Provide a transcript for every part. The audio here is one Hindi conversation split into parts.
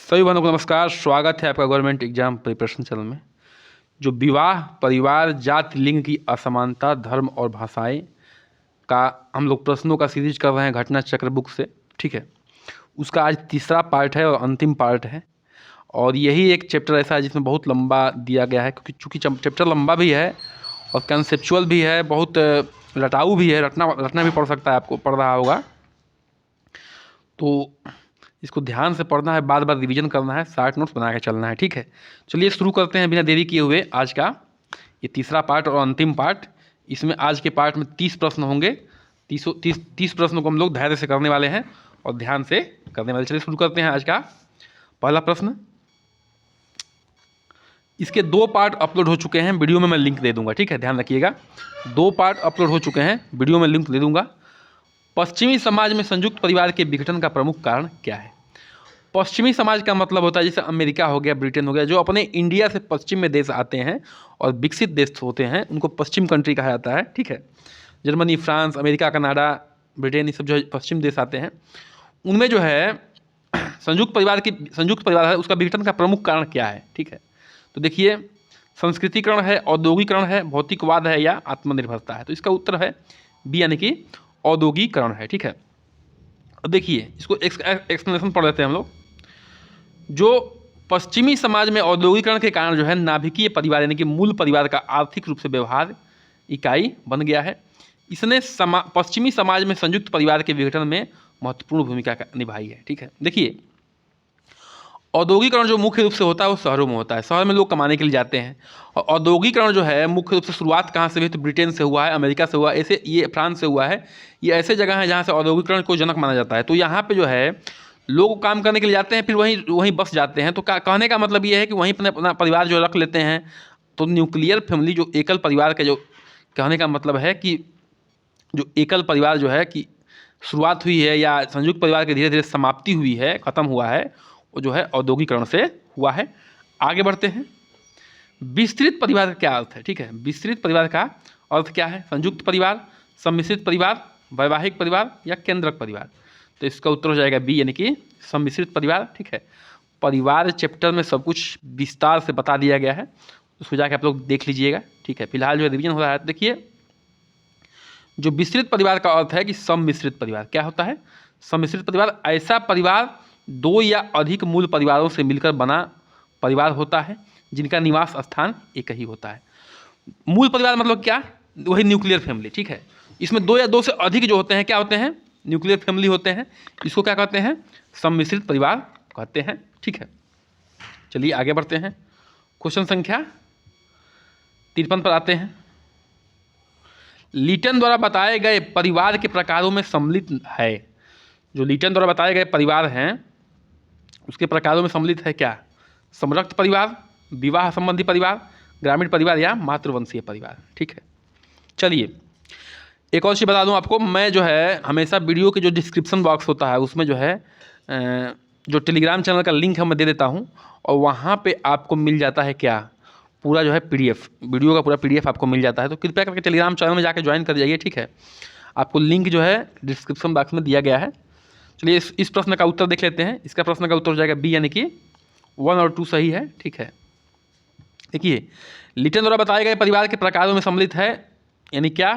सभी बंधुओं को नमस्कार। स्वागत है आपका गवर्नमेंट एग्जाम प्रिपरेशन चैनल में। जो विवाह, परिवार, जाति, लिंग की असमानता, धर्म और भाषाएं का हम लोग प्रश्नों का सीरीज कर रहे हैं घटना चक्र बुक से, ठीक है। उसका आज तीसरा पार्ट है और अंतिम पार्ट है। और यही एक चैप्टर ऐसा है जिसमें बहुत लंबा दिया गया है, क्योंकि चूँकि चैप्टर लंबा भी है और कंसेप्चुअल भी है, बहुत रटाऊ भी है, रटना भी पड़ सकता है, आपको पढ़ रहा होगा तो इसको ध्यान से पढ़ना है, बार बार रिवीजन करना है, शार्ट नोट्स बना के चलना है, ठीक है। चलिए शुरू करते हैं बिना देरी किए हुए आज का ये तीसरा पार्ट और अंतिम पार्ट। इसमें आज के पार्ट में 30 प्रश्न होंगे। 30 प्रश्नों को हम लोग धैर्य से करने वाले हैं और ध्यान से करने वाले। चलिए शुरू करते हैं आज का पहला प्रश्न। इसके 2 पार्ट अपलोड हो चुके हैं, वीडियो में मैं लिंक दे दूंगा, ठीक है, ध्यान रखिएगा। 2 पार्ट अपलोड हो चुके हैं, वीडियो में लिंक दे दूंगा। पश्चिमी समाज में संयुक्त परिवार के विघटन का प्रमुख कारण क्या है? पश्चिमी समाज का मतलब होता है जैसे अमेरिका हो गया, ब्रिटेन हो गया, जो अपने इंडिया से पश्चिम में देश आते हैं और विकसित देश होते हैं, उनको पश्चिम कंट्री कहा जाता है, ठीक है। Germany, France, America, Canada, Britain, ये सब जो है पश्चिम देश आते हैं। उनमें जो है संयुक्त परिवार है, उसका विघटन का प्रमुख कारण क्या है, ठीक है। तो देखिए, संस्कृतिकरण है, औद्योगिकरण है, भौतिकवाद है या आत्मनिर्भरता है। तो इसका उत्तर है बी, यानी कि औद्योगिकरण है, ठीक है। अब देखिए, इसको एक्सप्लेनेशन पढ़ लेते हैं हम लोग। जो पश्चिमी समाज में औद्योगिकरण के कारण जो है नाभिकीय परिवार यानी कि मूल परिवार का आर्थिक रूप से व्यवहार इकाई बन गया है। इसने पश्चिमी समाज में संयुक्त परिवार के विघटन में महत्वपूर्ण भूमिका निभाई है, ठीक है। देखिए, औद्योगिकरण जो मुख्य रूप से होता है वो शहरों में होता है, शहर में लोग कमाने के लिए जाते हैं। और औद्योगिकरण जो है मुख्य रूप से शुरुआत कहाँ से हुई? तो ब्रिटेन से हुआ है, अमेरिका से हुआ है, ऐसे ये फ्रांस से हुआ है। ये ऐसे जगह हैं जहाँ से औद्योगिकरण को जनक माना जाता है। तो यहाँ पे जो है लोग काम करने के लिए जाते हैं, फिर वहीं बस जाते हैं। तो कहने का मतलब ये है कि वहीं अपना परिवार जो रख लेते हैं। तो न्यूक्लियर फैमिली, जो एकल परिवार का, जो कहने का मतलब है कि जो एकल परिवार जो है कि शुरुआत हुई है या संयुक्त परिवार की धीरे धीरे समाप्ति हुई है, ख़त्म हुआ है, वो जो है औद्योगिकरण से हुआ है। आगे बढ़ते हैं। विस्तृत परिवार का क्या अर्थ है, ठीक है। विस्तृत परिवार का अर्थ क्या है? संयुक्त परिवार, सम्मिश्रित परिवार, वैवाहिक परिवार या केंद्रक परिवार। तो इसका उत्तर हो जाएगा बी, यानी कि सम्मिश्रित परिवार, ठीक है। परिवार चैप्टर में सब कुछ विस्तार से बता दिया गया है, उसको जाके आप लोग देख लीजिएगा, ठीक है। फिलहाल जो है रिवीजन हो रहा है। देखिए, जो विस्तृत परिवार का अर्थ है कि सम्मिश्रित परिवार क्या होता है? सम्मिश्रित परिवार ऐसा परिवार 2 या अधिक मूल परिवारों से मिलकर बना परिवार होता है जिनका निवास स्थान एक ही होता है। मूल परिवार मतलब क्या? वही न्यूक्लियर फैमिली, ठीक है। इसमें 2 या 2 से अधिक जो होते हैं क्या होते हैं? न्यूक्लियर फैमिली होते हैं। इसको क्या कहते हैं? सम्मिश्रित परिवार कहते हैं, ठीक है। चलिए आगे बढ़ते हैं। क्वेश्चन संख्या 53 पर आते हैं। लीटन द्वारा बताए गए परिवार के प्रकारों में सम्मिलित है। जो लीटन द्वारा बताए गए परिवार हैं उसके प्रकारों में सम्मिलित है क्या? समरक्त परिवार, विवाह संबंधी परिवार, ग्रामीण परिवार या मातृवंशीय परिवार, ठीक है। चलिए एक और चीज़ बता दूं आपको, मैं जो है हमेशा वीडियो के जो डिस्क्रिप्शन बॉक्स होता है उसमें जो है जो टेलीग्राम चैनल का लिंक है मैं दे देता हूं, और वहाँ पे आपको मिल जाता है क्या? पूरा जो है PDF, वीडियो का पूरा PDF आपको मिल जाता है। तो कृपया करके टेलीग्राम चैनल में जाकर ज्वाइन कर जाइए, ठीक है। आपको लिंक जो है डिस्क्रिप्शन बॉक्स में दिया गया है। चलिए इस प्रश्न का उत्तर देख लेते हैं। इसका प्रश्न का उत्तर हो जाएगा बी, यानी कि 1 और 2 सही है, ठीक है। देखिए, लीटन द्वारा बताए गए परिवार के प्रकारों में सम्मिलित है, यानी क्या?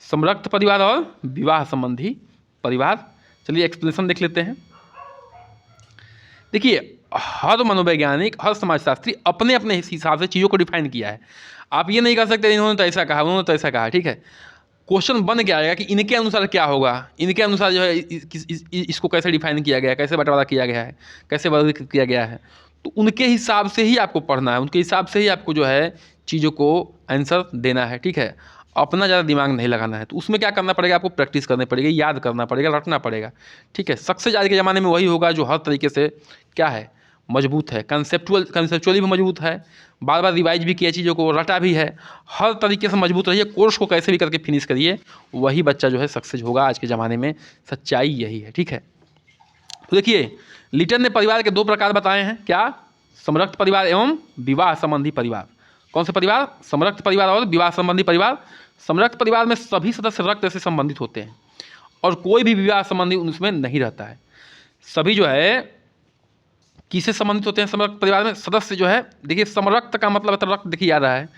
समरक्त परिवार और विवाह संबंधी परिवार। चलिए एक्सप्लेनेशन देख लेते हैं। देखिए, हर मनोवैज्ञानिक, हर समाजशास्त्री अपने अपने हिसाब से चीज़ों को डिफाइन किया है। आप ये नहीं कह सकते इन्होंने तो ऐसा कहा, उन्होंने तो ऐसा कहा, ठीक है। क्वेश्चन बन के आएगा कि इनके अनुसार क्या होगा, इनके अनुसार जो है इसको कैसे डिफाइन किया गया है, कैसे बंटवारा किया गया है, कैसे वर्गीकृत किया गया है। तो उनके हिसाब से ही आपको पढ़ना है, उनके हिसाब से ही आपको जो है चीज़ों को आंसर देना है, ठीक है। अपना ज़्यादा दिमाग नहीं लगाना है। तो उसमें क्या करना पड़ेगा? आपको प्रैक्टिस करनी पड़ेगी, याद करना पड़ेगा, रटना पड़ेगा, ठीक है। सक्सेस आज के ज़माने में वही होगा जो हर तरीके से क्या है, मजबूत है, कंसेप्चुअली भी मजबूत है, बार बार रिवाइज भी किया, चीज़ों को रटा भी है, हर तरीके से मजबूत रहिए, कोर्स को कैसे भी करके फिनिश करिए, वही बच्चा जो है सक्सेस होगा आज के ज़माने में। सच्चाई यही है, ठीक है। तो देखिए, लीटन ने परिवार के 2 प्रकार बताए हैं, क्या? समरक्त परिवार एवं विवाह संबंधी परिवार। कौन से परिवार? समरक्त परिवार और विवाह संबंधी परिवार। समरक्त परिवार में सभी सदस्य रक्त से संबंधित होते हैं और कोई भी विवाह संबंधी उसमें नहीं रहता है। सभी जो है किससे संबंधित होते हैं समरक्त परिवार में? सदस्य जो है, देखिए समरक्त का मतलब है, रक्त देखिए आ रहा है,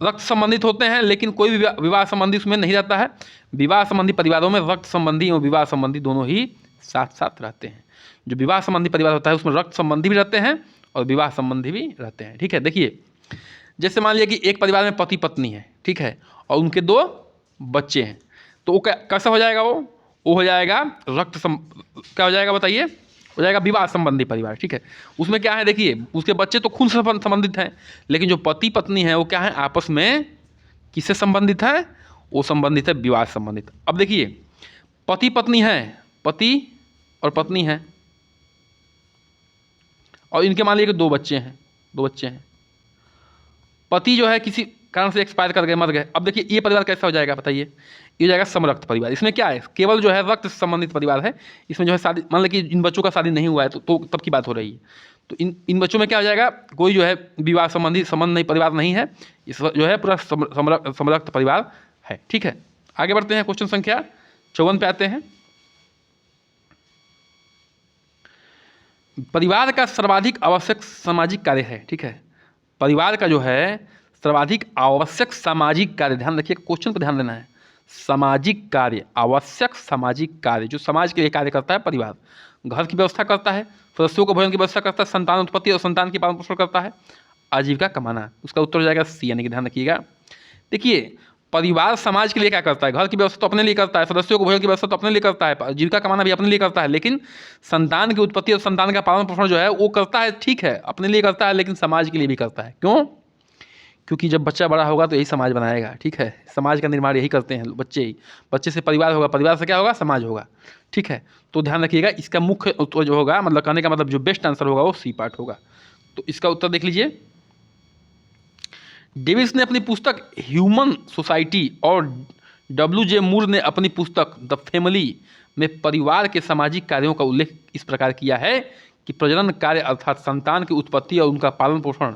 रक्त संबंधित होते हैं, लेकिन कोई भी विवाह संबंधी उसमें नहीं रहता है। विवाह संबंधी परिवारों में रक्त संबंधी और विवाह संबंधी दोनों ही साथ साथ रहते हैं। जो विवाह संबंधी परिवार होता है उसमें रक्त संबंधी भी रहते हैं और विवाह संबंधी भी रहते हैं, ठीक है। देखिए जैसे मान लिया कि एक परिवार में पति पत्नी है, ठीक है, और उनके 2 बच्चे हैं, तो वो कैसा हो जाएगा? वो हो जाएगा क्या हो जाएगा बताइए? हो जाएगा विवाह संबंधी परिवार, ठीक है। उसमें क्या है, देखिए उसके बच्चे तो खून से संबंधित हैं, लेकिन जो पति पत्नी है वो क्या है, आपस में किससे संबंधित है? वो संबंधित है विवाह संबंधित। अब देखिए पति पत्नी है, पति और पत्नी है, और इनके मान लीजिए कि 2 बच्चे हैं। पति जो है किसी कारण से एक्सपायर कर गए, मर गए। अब देखिए ये परिवार कैसा हो जाएगा बताइए? ये हो जाएगा समरक्त परिवार। इसमें क्या है, केवल जो है रक्त संबंधित परिवार है। इसमें जो है शादी, मान लीजिए कि इन बच्चों का शादी नहीं हुआ है, तो तब की बात हो रही है। तो इन बच्चों में क्या हो जाएगा, कोई जो है विवाह संबंधी संबंध नहीं, परिवार नहीं है, इस जो है पूरा समरक्त परिवार है, ठीक है। आगे बढ़ते हैं, क्वेश्चन संख्या 54 पे आते हैं। परिवार का सर्वाधिक आवश्यक सामाजिक कार्य है, ठीक है। परिवार का जो है सर्वाधिक आवश्यक सामाजिक कार्य, ध्यान रखिए क्वेश्चन पर ध्यान देना है। सामाजिक कार्य, आवश्यक सामाजिक कार्य, जो समाज के लिए कार्य करता है परिवार। घर की व्यवस्था करता है, सदस्यों को भोजन की व्यवस्था करता है, संतान उत्पत्ति और संतान की पालन पोषण करता है, आजीविका कमाना। उसका उत्तर हो जाएगा सी, यानी कि ध्यान रखिएगा। देखिए परिवार समाज के लिए क्या करता है? घर की व्यवस्था तो अपने लिए करता है, सदस्यों को भोजन की व्यवस्था तो अपने लिए करता है, जीविका कमाना भी अपने लिए करता है, लेकिन संतान की उत्पत्ति और संतान का पालन पोषण जो है वो करता है, ठीक है, अपने लिए करता है, लेकिन समाज के लिए भी करता है। क्यों? क्योंकि जब बच्चा बड़ा होगा तो यही समाज बनाएगा, ठीक है। समाज का निर्माण यही करते हैं बच्चे ही। बच्चे से परिवार होगा, परिवार से क्या होगा, समाज होगा, ठीक है। तो ध्यान रखिएगा, इसका मुख्य उत्तर जो होगा, मतलब कहने का मतलब जो बेस्ट आंसर होगा वो सी पार्ट होगा। तो इसका उत्तर देख लीजिए। डेविस ने अपनी पुस्तक ह्यूमन सोसाइटी और W.J. मूर ने अपनी पुस्तक द फैमिली में परिवार के सामाजिक कार्यों का उल्लेख इस प्रकार किया है कि प्रजनन कार्य अर्थात संतान की उत्पत्ति और उनका पालन पोषण,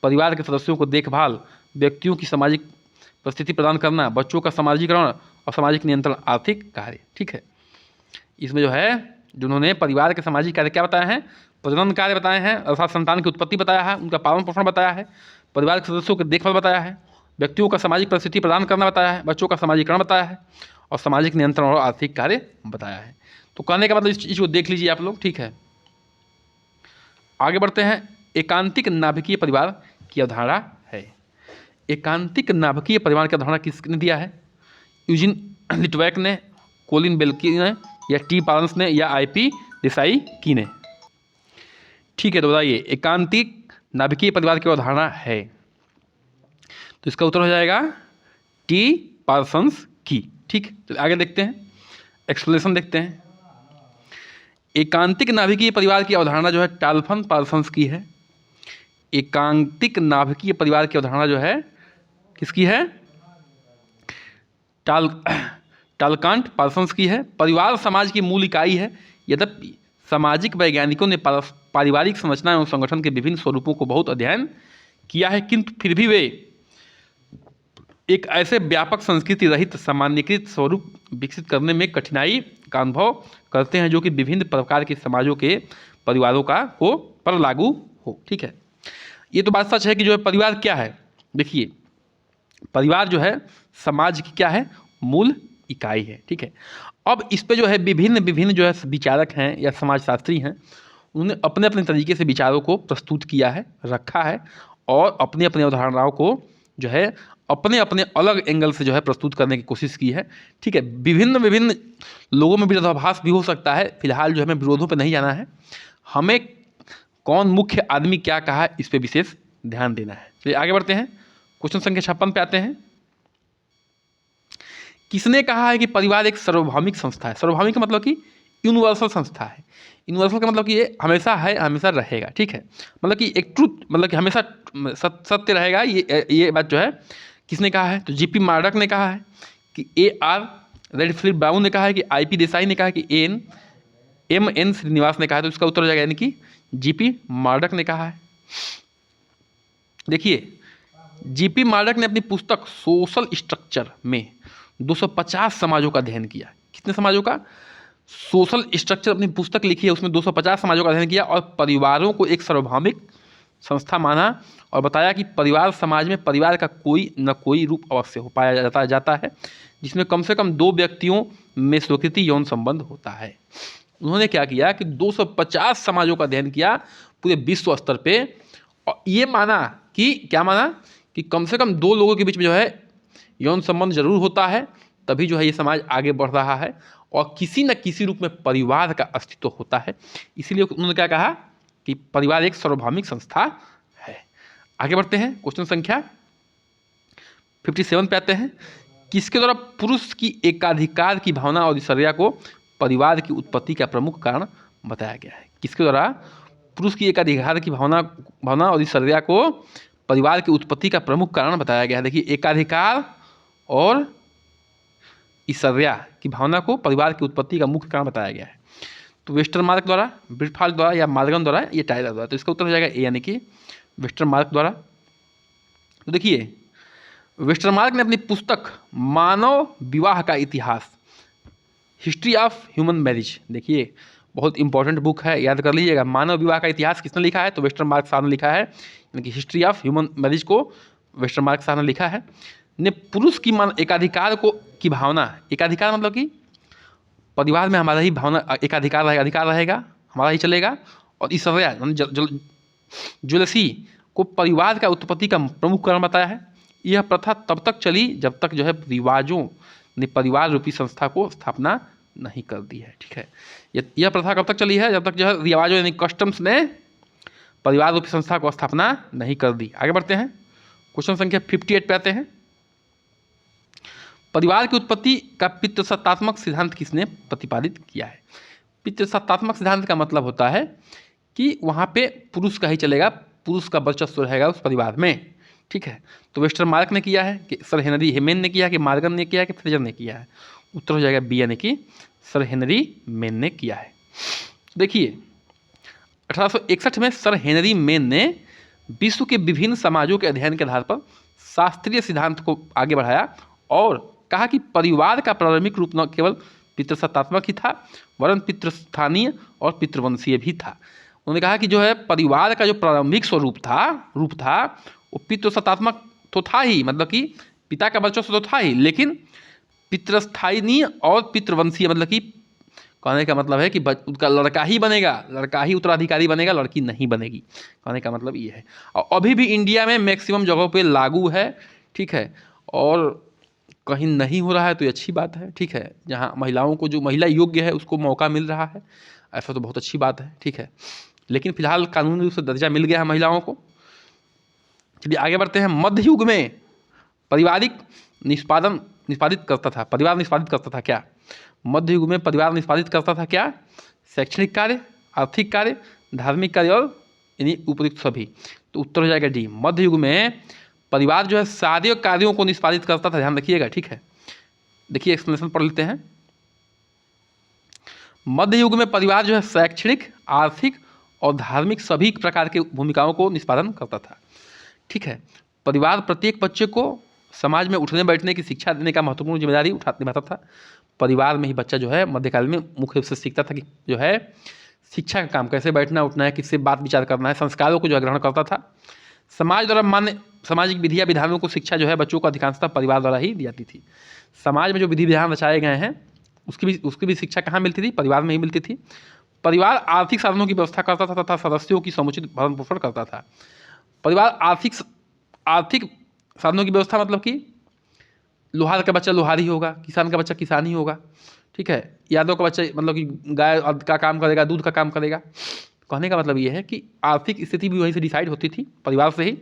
परिवार के सदस्यों को देखभाल, व्यक्तियों की सामाजिक परिस्थिति प्रदान करना, बच्चों का सामाजिकरण और सामाजिक नियंत्रण आर्थिक कार्य, ठीक है। इसमें जो है जिन्होंने परिवार के सामाजिक कार्य क्या बताए हैं? प्रजनन कार्य बताए हैं, अर्थात संतान की उत्पत्ति बताया है, उनका पालन पोषण बताया है, परिवार के सदस्यों की देखभाल बताया है, व्यक्तियों का सामाजिक परिस्थिति प्रदान करना बताया है, बच्चों का सामाजिकरण बताया है, और सामाजिक नियंत्रण और आर्थिक कार्य बताया है। तो कहने का मतलब इस चीज़ को देख लीजिए आप लोग, ठीक है। आगे बढ़ते हैं। एकांतिक नाभिकीय परिवार की अवधारणा है। एकांतिक नाभिकीय परिवार की अवधारणा किसने दिया है? यूजिन लिटवैक ने, कोलिन बेल्की ने, या टी पारंस ने, या IP देसाई की ने? ठीक है, तो बताइए एकांतिक नाभिकीय परिवार की अवधारणा है, तो इसका उत्तर हो जाएगा टी पार्सन्स की, ठीक। तो आगे देखते हैं, एक्सप्लेनेशन देखते हैं। एकांतिक नाभिकीय परिवार की अवधारणा जो है टाल्फन पार्सन्स की है। एकांतिक नाभिकीय परिवार की अवधारणा जो है किसकी है? टालकांट पार्सन्स की है। परिवार समाज की मूल इकाई है। यद्यपि सामाजिक वैज्ञानिकों ने पारिवारिक संरचना एवं संगठन के विभिन्न स्वरूपों को बहुत अध्ययन किया है, किंतु फिर भी वे एक ऐसे व्यापक संस्कृति रहित सामान्यकृत स्वरूप विकसित करने में कठिनाई का अनुभव करते हैं जो कि विभिन्न प्रकार के समाजों के परिवारों का को पर लागू हो, ठीक है। ये तो बात सच है कि जो है परिवार क्या है, देखिए परिवार जो है समाज की क्या है, मूल इकाई है, ठीक है। अब इस पे जो है विभिन्न जो है विचारक हैं या समाजशास्त्री हैं, उन्होंने अपने अपने तरीके से विचारों को प्रस्तुत किया है, रखा है, और अपनी अपनी अवधारणाओं को जो है अपने अपने अलग एंगल से जो है प्रस्तुत करने की कोशिश की है, ठीक है। विभिन्न लोगों में विरोधाभास भी हो सकता है, फिलहाल जो हमें विरोधों पर नहीं जाना है, हमें कौन मुख्य आदमी क्या कहा है इस पर विशेष ध्यान देना है। चलिए आगे बढ़ते हैं, क्वेश्चन संख्या 56 पे आते हैं। किसने कहा है कि परिवार एक सार्वभौमिक संस्था है? सार्वभौमिक का मतलब कि यूनिवर्सल संस्था है। यूनिवर्सल का मतलब कि ये हमेशा है, हमेशा रहेगा, ठीक है। मतलब कि एक ट्रूथ, मतलब कि हमेशा सत्य रहेगा, ये बात जो है किसने कहा है? तो GP मार्डक ने कहा है, कि AR रेडफिल्ड ब्राउन ने कहा है, कि IP देसाई ने कहा है, कि MN श्रीनिवास ने कहा है। तो इसका उत्तर हो जाएगा यानी कि GP मार्डक ने कहा है। देखिए GP मार्डक ने अपनी पुस्तक सोशल स्ट्रक्चर में 250 समाजों का अध्ययन किया। कितने समाजों का? सोशल स्ट्रक्चर अपनी पुस्तक लिखी है, उसमें 250 समाजों का अध्ययन किया और परिवारों को एक सार्वभौमिक संस्था माना और बताया कि परिवार समाज में परिवार का कोई न कोई रूप अवश्य हो पाया जाता है जिसमें कम से कम 2 व्यक्तियों में स्वीकृति यौन संबंध होता है। उन्होंने क्या किया कि 250 समाजों का अध्ययन किया पूरे विश्व स्तर पे और ये माना कि क्या माना कि कम से कम 2 लोगों के बीच में जो है यौन संबंध जरूर होता है, तभी जो है ये समाज आगे बढ़ रहा है और किसी न किसी रूप में परिवार का अस्तित्व होता है। इसीलिए उन्होंने क्या कहा कि परिवार एक सार्वभौमिक संस्था है। आगे बढ़ते हैं, क्वेश्चन संख्या 57 पे आते हैं। किसके द्वारा पुरुष की एकाधिकार की भावना और दिनचर्या को परिवार की उत्पत्ति का प्रमुख कारण बताया गया है? किसके द्वारा पुरुष की एकाधिकार की भावना और दिनचर्या को परिवार की उत्पत्ति का प्रमुख कारण बताया गया है? देखिए, एकाधिकार और ईर्ष्या की भावना को परिवार की उत्पत्ति का मुख्य कारण बताया गया है। तो वेस्टरमार्क द्वारा, ब्रिटफाल्ट द्वारा या मार्गन द्वारा, ये टाइलर द्वारा। तो इसका उत्तर हो जाएगा ए, यानी कि वेस्टरमार्क द्वारा। तो देखिए, वेस्टरमार्क ने अपनी पुस्तक मानव विवाह का इतिहास, हिस्ट्री ऑफ ह्यूमन मैरिज, देखिए बहुत इंपॉर्टेंट बुक है, याद कर लीजिएगा। मानव विवाह का इतिहास किसने लिखा है? तो वेस्टरमार्क साहब ने लिखा है, यानी कि हिस्ट्री ऑफ ह्यूमन मैरिज को वेस्टरमार्क साहब ने लिखा है। ने पुरुष की एकाधिकार की भावना, एकाधिकार मतलब कि परिवार में हमारा ही भावना एकाधिकार रहेगा, अधिकार रहेगा, हमारा ही चलेगा, और ईर्ष्या जेलसी को परिवार का उत्पत्ति का प्रमुख कारण बताया है। यह प्रथा तब तक चली जब तक जो है रिवाजों ने परिवार रूपी संस्था को स्थापना नहीं कर दी है। ठीक है, यह प्रथा कब तक चली है? जब तक जो है रिवाजों यानी कस्टम्स ने परिवार रूपी संस्था को स्थापना नहीं कर दी। आगे बढ़ते हैं, क्वेश्चन संख्या 58 पे आते हैं। परिवार की उत्पत्ति का पितृसत्तात्मक सिद्धांत किसने प्रतिपादित किया है? पितृसत्तात्मक सिद्धांत का मतलब होता है कि वहाँ पे पुरुष का ही चलेगा, पुरुष का वर्चस्व रहेगा उस परिवार में। ठीक है, तो वेस्टरमार्क ने किया है कि सर हेनरी हेमेन ने किया, कि मार्गन ने किया, कि फ्रेजर ने किया है? उत्तर हो जाएगा बी, यानी कि सर हेनरी मेन ने किया है। देखिए, 1861 में सर हेनरी मेन ने विश्व के विभिन्न समाजों के अध्ययन के आधार पर शास्त्रीय सिद्धांत को आगे बढ़ाया और कहा कि परिवार का प्रारंभिक रूप न केवल पितृसत्तात्मक ही था वरन पितृस्थानीय और पितृवंशीय भी था। उन्होंने कहा कि जो है परिवार का जो प्रारंभिक स्वरूप था, रूप था, वो पितृसत्तात्मक तो था ही, मतलब कि पिता का वर्चस्व तो था ही, लेकिन पितृस्थानीय और पितृवंशीय, मतलब कि कहने का मतलब है कि उसका लड़का ही बनेगा, लड़का ही उत्तराधिकारी बनेगा, लड़की नहीं बनेगी। कहने का मतलब ये है, और अभी भी इंडिया में मैक्सिमम जगहों पे लागू है। ठीक है, और कहीं नहीं हो रहा है तो ये अच्छी बात है। ठीक है, जहाँ महिलाओं को, जो महिला योग्य है उसको मौका मिल रहा है, ऐसा तो बहुत अच्छी बात है। ठीक है, लेकिन फिलहाल कानूनी रूप से दर्जा मिल गया है महिलाओं को। चलिए आगे बढ़ते हैं। मध्य युग में पारिवारिक निष्पादित करता था, परिवार निष्पादित करता था क्या? मध्य युग में परिवार निष्पादित करता था क्या? शैक्षणिक कार्य, आर्थिक कार्य, धार्मिक कार्य और यानी उपयुक्त सभी। तो उत्तर हो जाएगा डी, मध्य युग में परिवार जो है सारे कार्यों को निष्पादित करता था। ध्यान रखिएगा। ठीक है, देखिए एक्सप्लेनेशन पढ़ लेते हैं। मध्य युग में परिवार जो है शैक्षणिक, आर्थिक और धार्मिक सभी प्रकार की भूमिकाओं को निष्पादन करता था। ठीक है, परिवार प्रत्येक बच्चे को समाज में उठने बैठने की शिक्षा देने का महत्वपूर्ण जिम्मेदारी निभाता था। परिवार में ही बच्चा जो है मध्यकाल में मुख्य रूप से सीखता था कि जो है शिक्षा का काम, कैसे बैठना उठना है, किससे बात विचार करना है, संस्कारों को जो है ग्रहण करता था। समाज द्वारा मान्य सामाजिक विधिया विधानों को शिक्षा जो है बच्चों को अधिकांशतः परिवार द्वारा ही दी जाती थी। समाज में जो विधि विधान रचाए गए हैं उसकी भी शिक्षा कहाँ मिलती थी? परिवार में ही मिलती थी। परिवार आर्थिक साधनों की व्यवस्था करता था तथा सदस्यों की समुचित भरण पोषण करता था। परिवार आर्थिक साधनों की व्यवस्था मतलब कि लोहार का बच्चा लोहार ही होगा, किसान का बच्चा किसान ही होगा। ठीक है, यादव का बच्चा मतलब कि गाय का काम करेगा, दूध का काम करेगा। कहने का मतलब ये है कि आर्थिक स्थिति भी वहीं से डिसाइड होती थी, परिवार से ही।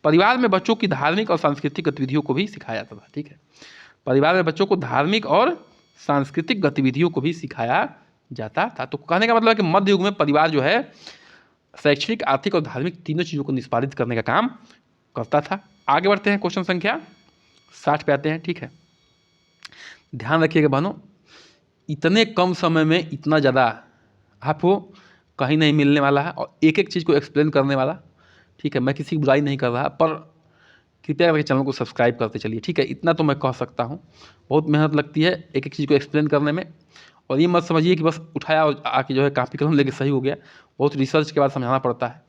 परिवार में बच्चों की धार्मिक और सांस्कृतिक गतिविधियों को भी सिखाया जाता था। ठीक है, परिवार में बच्चों को धार्मिक और सांस्कृतिक गतिविधियों को भी सिखाया जाता था। तो कहने का मतलब है कि मध्य युग में परिवार जो है शैक्षणिक, आर्थिक और धार्मिक तीनों चीज़ों को निष्पादित करने का काम करता था। आगे बढ़ते हैं, क्वेश्चन संख्या 60 पे आते हैं। ठीक है, ध्यान रखिएगा बहनों, इतने कम समय में इतना ज़्यादा आपको कहीं नहीं मिलने वाला है और एक एक चीज़ को एक्सप्लेन करने वाला। ठीक है, मैं किसी की बुराई नहीं कर रहा, पर कृपया करके चैनल को सब्सक्राइब करते चलिए। ठीक है, इतना तो मैं कह सकता हूँ। बहुत मेहनत लगती है एक एक चीज़ को एक्सप्लेन करने में, और ये मत समझिए कि बस उठाया और आके जो है कापी कलम लेके सही हो गया, बहुत रिसर्च के बाद समझाना पड़ता है।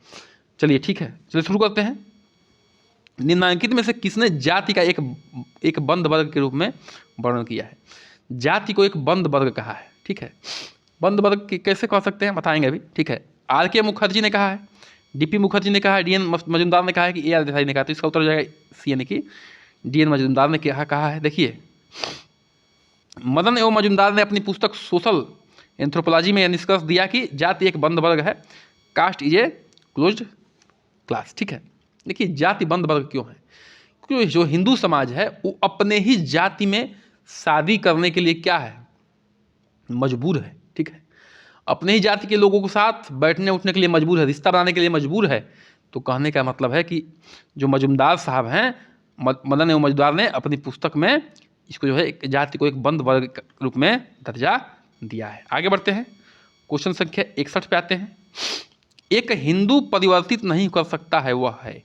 चलिए ठीक है, चलिए शुरू करते हैं। निम्नलिखित में से किसने जाति का एक बंद वर्ग के रूप में वर्णन किया है? जाति को एक बंद वर्ग कहा है, ठीक है। बंद वर्ग कैसे कह सकते हैं बताएंगे अभी, ठीक है। आर के मुखर्जी ने कहा है, डीपी मुखर्जी ने कहा है, डीएन मजुमदार ने कहा है कि ए आर देसाई ने कहा, तो इसका उत्तर हो जाएगा सी, यानी कि डीएन मजुमदार ने कहा है। देखिए, मदन एवं मजुमदार ने अपनी पुस्तक सोशल एंथ्रोपोलॉजी में यह निष्कर्ष दिया कि जाति एक बंद वर्ग है, caste is a closed class, ठीक है। देखिए, जाति बंद वर्ग क्यों है? क्योंकि जो हिंदू समाज है वो अपने ही जाति में शादी करने के लिए क्या है, मजबूर है, ठीक है। अपने ही जाति के लोगों के साथ बैठने उठने के लिए मजबूर है, रिश्ता बनाने के लिए मजबूर है। तो कहने का मतलब है कि जो मजुमदार साहब हैं, मदन एवं मजुमदार ने अपनी पुस्तक में इसको जो है एक जाति को एक बंद वर्ग के रूप में दर्जा दिया है। आगे बढ़ते हैं, क्वेश्चन संख्या 61 पे आते हैं। एक हिंदू परिवर्तित नहीं कर सकता है, वह है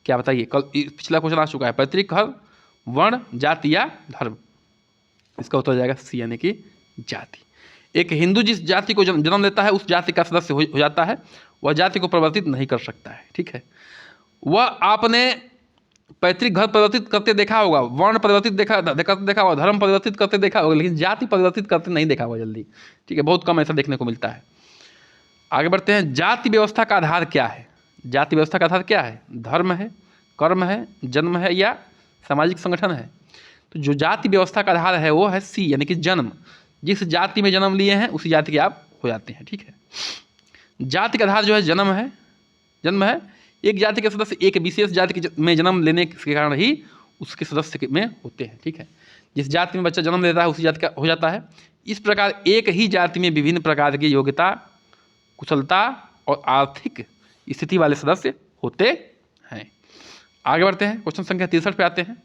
क्या बताइए? कल पिछला क्वेश्चन आ चुका है, पैतृक घर, वर्ण, जाति या धर्म। इसका उत्तर हो जाएगा सी, यानी कि जाति। एक हिंदू जिस जाति को जन्म लेता है उस जाति का सदस्य हो जाता है, वह जाति को परिवर्तित नहीं कर सकता है, ठीक है। वह आपने पैतृक घर परिवर्तित करते देखा होगा, वर्ण परिवर्तित देखा होगा, धर्म परिवर्तित करते देखा होगा, लेकिन जाति परिवर्तित करते नहीं देखा होगा जल्दी, ठीक है। बहुत कम ऐसा देखने को मिलता है। आगे बढ़ते हैं, जाति व्यवस्था का आधार क्या है? जाति व्यवस्था का आधार क्या है? धर्म है, कर्म है, जन्म है या सामाजिक संगठन है? तो जो जाति व्यवस्था का आधार है वो है सी, यानी कि जन्म। जिस जाति में जन्म लिए हैं उसी जाति के आप हो जाते हैं, ठीक है। जाति का आधार जो है जन्म है, जन्म है। एक जाति के सदस्य एक विशेष जाति में जन्म लेने के कारण ही उसके सदस्य में होते हैं, ठीक है। जिस जाति में बच्चा जन्म लेता है उसी जाति का हो जाता है। इस प्रकार एक ही जाति में विभिन्न प्रकार की योग्यता, कुशलता और आर्थिक स्थिति वाले सदस्य होते हैं। आगे बढ़ते हैं, क्वेश्चन संख्या 63 पे आते हैं।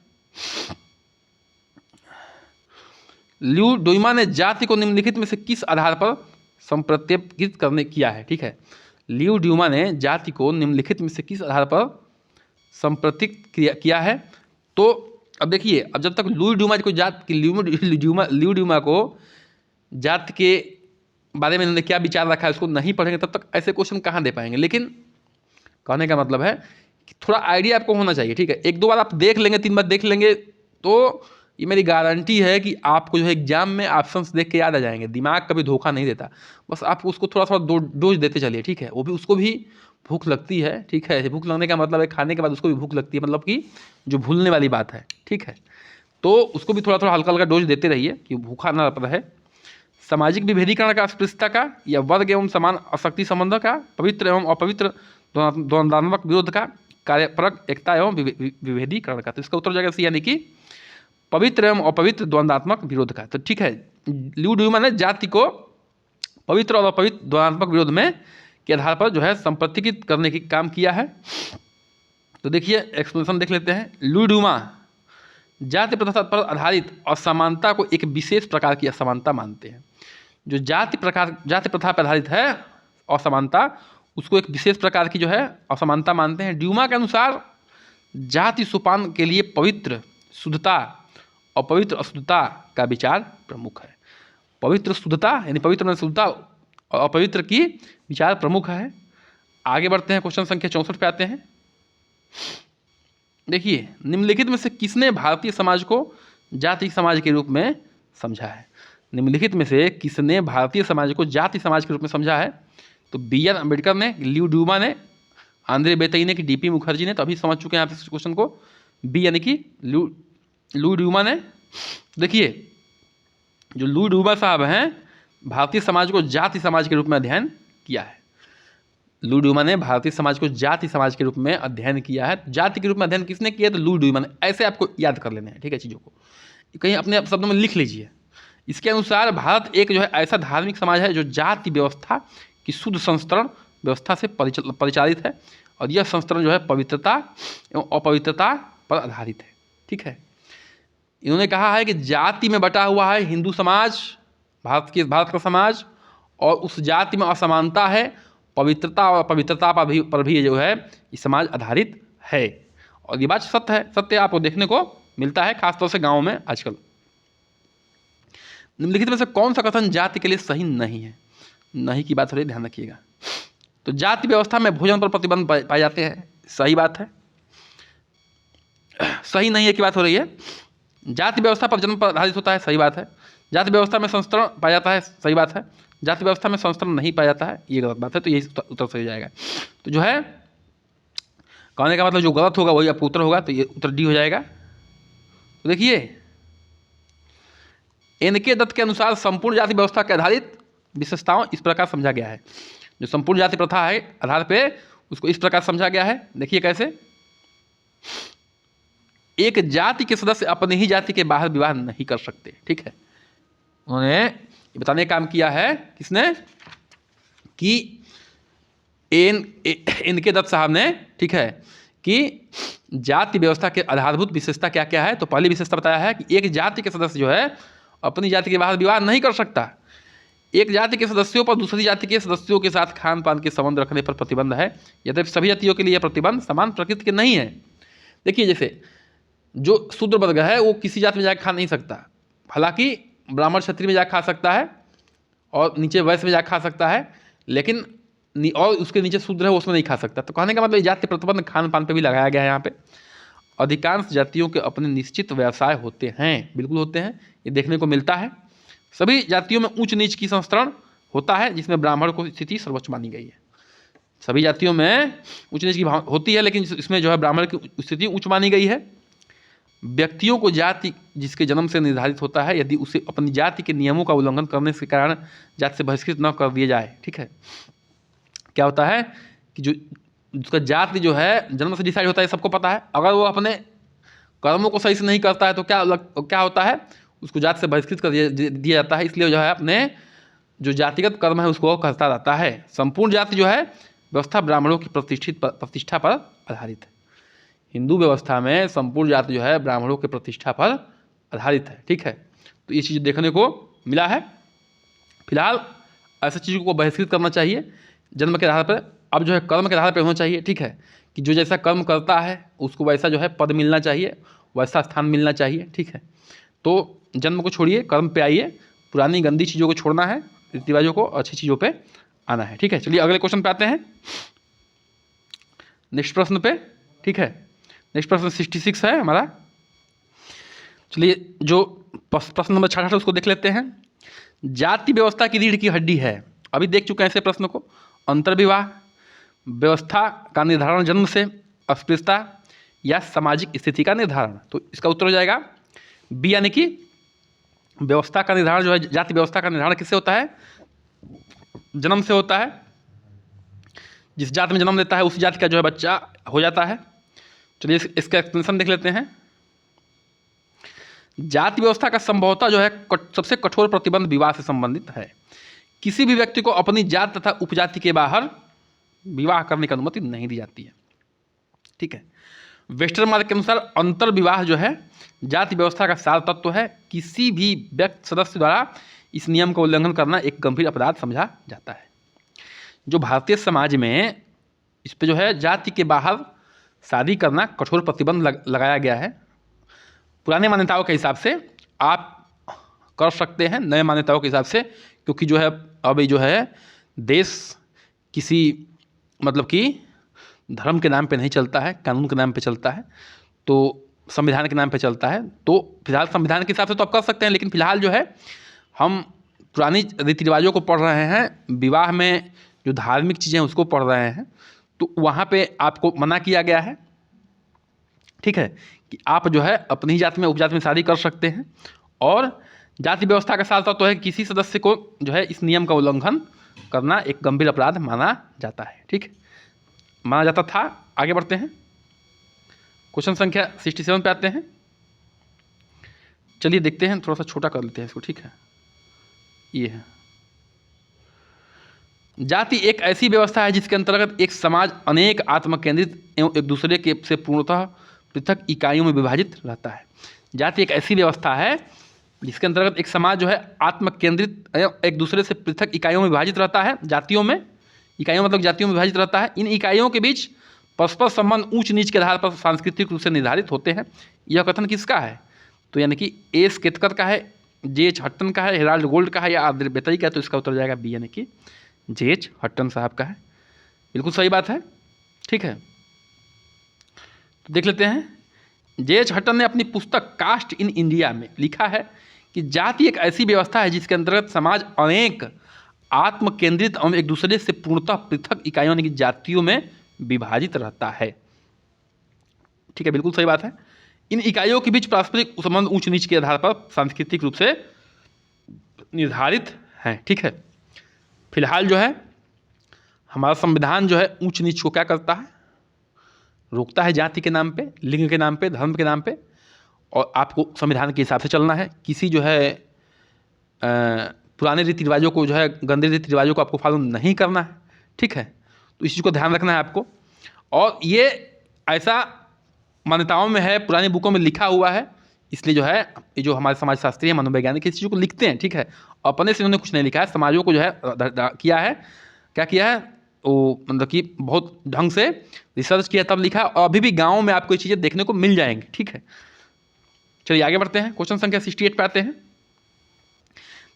ल्यू डोइमा ने जाति को निम्नलिखित में से किस आधार पर संप्रत्यपित करने किया है, ठीक है। ल्यू ड्यूमा ने जाति को निम्नलिखित में से किस आधार पर संप्रतिक किया है? तो अब देखिए, अब जब तक ल्यू ड्यूमा को ल्यू ड्यूमा को जाति के बारे में उन्होंने क्या विचार रखा है उसको नहीं पढ़ेंगे तब तक ऐसे क्वेश्चन कहाँ दे पाएंगे। लेकिन कहने का मतलब है कि थोड़ा आइडिया आपको होना चाहिए, ठीक है। एक दो बार आप देख लेंगे, 3 बार देख लेंगे तो ये मेरी गारंटी है कि आपको जो है एग्जाम में ऑप्शंस देख के याद आ जाएंगे। दिमाग कभी धोखा नहीं देता, बस आप उसको थोड़ा थोड़ा डोज देते चलिए, ठीक है। वो भी उसको भी भूख लगती है, ठीक है। भूख लगने का मतलब है खाने के बाद उसको भी भूख लगती है, मतलब कि जो भूलने वाली बात है, ठीक है। तो उसको भी थोड़ा थोड़ा हल्का हल्का डोज देते रहिए कि भूखा ना रहे। सामाजिक विभेदीकरण का, अस्पृश्यता का या वर्ग एवं समान आसक्ति संबंध का, पवित्र एवं अपवित्र द्वंद्वात्मक विरोध का, कार्यपरक एकता एवं विभेदीकरण का। तो इसका उत्तर हो जाएगा सी, यानी कि पवित्र एवं अपवित्र द्वंद्वात्मक विरोध का। तो ठीक है, ल्यू ड्यूमा ने जाति को पवित्र और अपवित्र द्वंद्वात्मक विरोध में के आधार पर जो है संप्रतिकित करने की काम किया है। तो देखिए एक्सप्लेनेशन देख लेते हैं। ल्यू ड्यूमा जाति प्रथा पर आधारित असमानता को एक विशेष प्रकार की असमानता मानते हैं। जो जाति प्रथा पर आधारित है असमानता, उसको एक विशेष प्रकार की जो है असमानता मानते हैं। ड्यूमा के अनुसार जाति सोपान के लिए पवित्र शुद्धता और पवित्र अशुद्धता का विचार प्रमुख है। पवित्र शुद्धता यानी पवित्र शुद्धता और अपवित्र की विचार प्रमुख है। आगे बढ़ते हैं, क्वेश्चन संख्या 64 पे आते हैं। देखिए, निम्नलिखित में से किसने भारतीय समाज को जाति समाज के रूप में समझा है? निम्नलिखित में से किसने भारतीय समाज को जाति समाज के रूप में समझा है? तो बी.आर. अम्बेडकर ने, ल्यू ड्यूमा ने, आंद्रे बेतई ने कि डी.पी. मुखर्जी ने? तो अभी समझ चुके हैं आप इस क्वेश्चन को, बी यानी कि ल्यू ड्यूमा ने। देखिए, जो ल्यू ड्यूमा साहब हैं भारतीय समाज को जाति समाज के रूप में अध्ययन किया है। ल्यू ड्यूमा ने भारतीय समाज को जाति समाज के रूप में अध्ययन किया है। जाति के रूप में अध्ययन किसने किया? तो ल्यू ड्यूमा ने। ऐसे आपको याद कर लेने हैं, ठीक है, चीज़ों को कहीं अपने शब्दों में लिख लीजिए। इसके अनुसार भारत एक जो है ऐसा धार्मिक समाज है जो जाति व्यवस्था की शुद्ध संस्करण व्यवस्था से परिचालित है, और यह संस्करण जो है पवित्रता एवं अपवित्रता पर आधारित है, ठीक है। इन्होंने कहा है कि जाति में बटा हुआ है हिंदू समाज, भारत का समाज, और उस जाति में असमानता है, पवित्रता और अपवित्रता पर भी जो है ये समाज आधारित है। और ये बात सत्य है, सत्य आपको देखने को मिलता है खासतौर से गाँव में आजकल। निम्नलिखित में से कौन सा कथन जाति के लिए सही नहीं है? नहीं की बात हो रही, ध्यान रखिएगा। तो जाति व्यवस्था में भोजन पर प्रतिबंध पाए जाते हैं, सही बात है। सही नहीं है की बात हो रही है। जाति व्यवस्था पर जन्म पर आधारित होता है, सही बात है। जाति व्यवस्था में संस्करण पाया जाता है, सही बात है। जाति व्यवस्था में संस्करण नहीं पाया जाता है, ये गलत बात है। तो यही उत्तर सही हो जाएगा। तो जो है कहने का मतलब जो गलत होगा वही आपका उत्तर होगा, तो ये उत्तर डी हो जाएगा। तो देखिए एन.के. दत्त के अनुसार संपूर्ण जाति व्यवस्था के आधारित विशेषताओं इस प्रकार समझा गया है। जो संपूर्ण जाति प्रथा है आधार पे उसको इस प्रकार समझा गया है। देखिए कैसे, एक जाति के सदस्य अपनी ही जाति के बाहर विवाह नहीं कर सकते, ठीक है। उन्होंने बताने का काम किया है किसने, कि एन.के. दत्त साहब ने, ठीक है, कि जाति व्यवस्था के आधारभूत विशेषता क्या क्या है। तो पहली विशेषता बताया है कि एक जाति के सदस्य जो है अपनी जाति के बाहर विवाह नहीं कर सकता। एक जाति के सदस्यों पर दूसरी जाति के सदस्यों के साथ खान पान के संबंध रखने पर प्रतिबंध है। यद्यपि सभी जातियों के लिए प्रतिबंध समान प्रकृति के नहीं है। देखिए जैसे जो शूद्र वर्ग है वो किसी जाति में जाकर खा नहीं सकता, हालांकि ब्राह्मण क्षत्रिय में जाकर खा सकता है और नीचे वैश्य में जाकर खा सकता है, लेकिन और उसके नीचे शूद्र है उसमें नहीं खा सकता। तो कहने का मतलब जाति प्रतिबंध खान पान पे भी लगाया गया है यहाँ पे। अधिकांश जातियों के अपने निश्चित व्यवसाय होते हैं, बिल्कुल होते हैं, ये देखने को मिलता है। सभी जातियों में ऊंच नीच की संस्करण होता है, जिसमें ब्राह्मण को स्थिति सर्वोच्च मानी गई है। सभी जातियों में ऊंच नीच की भाव होती है, लेकिन इसमें जो है ब्राह्मण की स्थिति उच्च मानी गई है। व्यक्तियों को जाति जिसके जन्म से निर्धारित होता है, यदि उसे अपनी जाति के नियमों का उल्लंघन करने के कारण जाति से बहिष्कृत न कर दिया जाए, ठीक है। क्या होता है कि जो उसका जाति जो है जन्म से डिसाइड होता है, सबको पता है। अगर वो अपने कर्मों को सही से नहीं करता है तो क्या होता है, उसको जाति से बहिष्कृत कर दिया जाता है। इसलिए जो है अपने जो जातिगत कर्म है उसको करता रहता है। संपूर्ण जाति जो है व्यवस्था ब्राह्मणों की प्रतिष्ठा पर आधारित है। हिंदू व्यवस्था में संपूर्ण जाति जो है ब्राह्मणों के प्रतिष्ठा पर आधारित है, ठीक है। तो ये चीज़ देखने को मिला है। फिलहाल ऐसी चीज़ों को बहिष्कृत करना चाहिए जन्म के आधार पर। अब जो है कर्म के आधार पर होना चाहिए, ठीक है, कि जो जैसा कर्म करता है उसको वैसा जो है पद मिलना चाहिए, वैसा स्थान मिलना चाहिए, ठीक है। तो जन्म को छोड़िए, कर्म पे आइए, पुरानी गंदी चीज़ों को छोड़ना है, रीति रिवाजों को, अच्छी चीज़ों पे आना है, ठीक है। चलिए अगले क्वेश्चन पे आते हैं, नेक्स्ट प्रश्न पे, ठीक है। नेक्स्ट प्रश्न 66 है हमारा। चलिए जो प्रश्न नंबर 66 उसको देख लेते हैं। जाति व्यवस्था की रीढ़ की हड्डी है। अभी देख चुके हैं ऐसे प्रश्न को। अंतर्विवाह, व्यवस्था का निर्धारण जन्म से, अस्पृश्यता या सामाजिक स्थिति का निर्धारण। तो इसका उत्तर हो जाएगा बी, यानी कि व्यवस्था का निर्धारण जो है, जाति व्यवस्था का निर्धारण किससे होता है, जन्म से होता है। जिस जाति में जन्म लेता है उसी जाति का जो है बच्चा हो जाता है। चलिए इसका एक्सप्लेनेशन देख लेते हैं। जाति व्यवस्था का संभवतः जो है सबसे कठोर प्रतिबंध विवाह से संबंधित है। किसी भी व्यक्ति को अपनी जात तथा उपजाति के बाहर विवाह करने की अनुमति नहीं दी जाती है, ठीक है। वेस्टर्न मार्ग के अनुसार अंतर विवाह जो है जाति व्यवस्था का सार तत्व है। किसी भी व्यक्ति सदस्य द्वारा इस नियम का उल्लंघन करना एक गंभीर अपराध समझा जाता है। जो भारतीय समाज में इस पे जो है जाति के बाहर शादी करना कठोर प्रतिबंध लगाया गया है। पुराने मान्यताओं के हिसाब से आप कर सकते हैं, नए मान्यताओं के हिसाब से, क्योंकि जो है अब जो है देश किसी मतलब कि धर्म के नाम पे नहीं चलता है, कानून के नाम पे चलता है, तो संविधान के नाम पे चलता है। तो फिलहाल संविधान के हिसाब से तो आप कर सकते हैं, लेकिन फिलहाल जो है हम पुरानी रीति रिवाजों को पढ़ रहे हैं, विवाह में जो धार्मिक चीज़ें उसको पढ़ रहे हैं, तो वहाँ पे आपको मना किया गया है, ठीक है, कि आप जो है अपनी ही जाति में उपजाति में शादी कर सकते हैं। और जाति व्यवस्था का साथ तो है किसी सदस्य को जो है इस नियम का उल्लंघन करना एक गंभीर अपराध माना जाता है, ठीक, माना जाता था। आगे बढ़ते हैं, क्वेश्चन संख्या 67 पे आते हैं। चलिए देखते हैं, थोड़ा सा छोटा कर लेते हैं इसको, ठीक है। ये है, जाति एक ऐसी व्यवस्था है जिसके अंतर्गत एक समाज अनेक आत्मकेंद्रित एवं एक दूसरे के से पूर्णतः पृथक इकाइयों में विभाजित रहता है। जाति एक ऐसी व्यवस्था है जिसके अंतर्गत एक समाज जो है आत्मकेंद्रित एवं एक दूसरे से पृथक इकाइयों में विभाजित रहता है। जातियों में, इकाइयों मतलब जातियों में विभाजित रहता है। इन इकाइयों के बीच परस्पर संबंध ऊंच नीच के आधार पर सांस्कृतिक रूप से निर्धारित होते हैं। यह कथन किसका है, तो यानी कि ए स्केतकर का है, J.H. हट्टन का है, हेराल्ड गोल्ड का है या बेतई का है, तो इसका उत्तर जाएगा बी, यानी कि J.H. हट्टन साहब का है। बिल्कुल सही बात है, ठीक है। तो देख लेते हैं, J.H. हट्टन ने अपनी पुस्तक कास्ट इन इंडिया में लिखा है कि जाति एक ऐसी व्यवस्था है जिसके अंतर्गत समाज अनेक आत्म केंद्रित एवं एक दूसरे से पूर्णतः पृथक इकाइयों यानी कि जातियों में विभाजित रहता है। ठीक है, बिल्कुल सही बात है। इन इकाइयों के बीच पारस्परिक संबंध ऊंच नीच के आधार पर सांस्कृतिक रूप से निर्धारित हैं। ठीक है, फिलहाल जो है हमारा संविधान जो है ऊंच नीच को क्या करता है, रोकता है जाति के नाम पे, लिंग के नाम पे, धर्म के नाम पे, और आपको संविधान के हिसाब से चलना है। किसी जो है पुराने रीति रिवाजों को, जो है गंदे रीति रिवाजों को आपको फॉलो नहीं करना है। ठीक है, तो इस चीज़ को ध्यान रखना है आपको। और ये ऐसा मान्यताओं में है, पुरानी बुकों में लिखा हुआ है, इसलिए जो है ये जो हमारे समाजशास्त्री हैं, मनोवैज्ञानिक इस चीज़ को लिखते हैं। ठीक है, अपने से इन्होंने कुछ नहीं लिखा है, समाजों को जो है किया है, क्या किया है वो, मतलब कि बहुत ढंग से रिसर्च किया तब लिखा। और अभी भी गाँव में आपको ये चीज़ें देखने को मिल जाएंगी। ठीक है, चलिए आगे बढ़ते हैं। क्वेश्चन संख्या 68 पे आते हैं।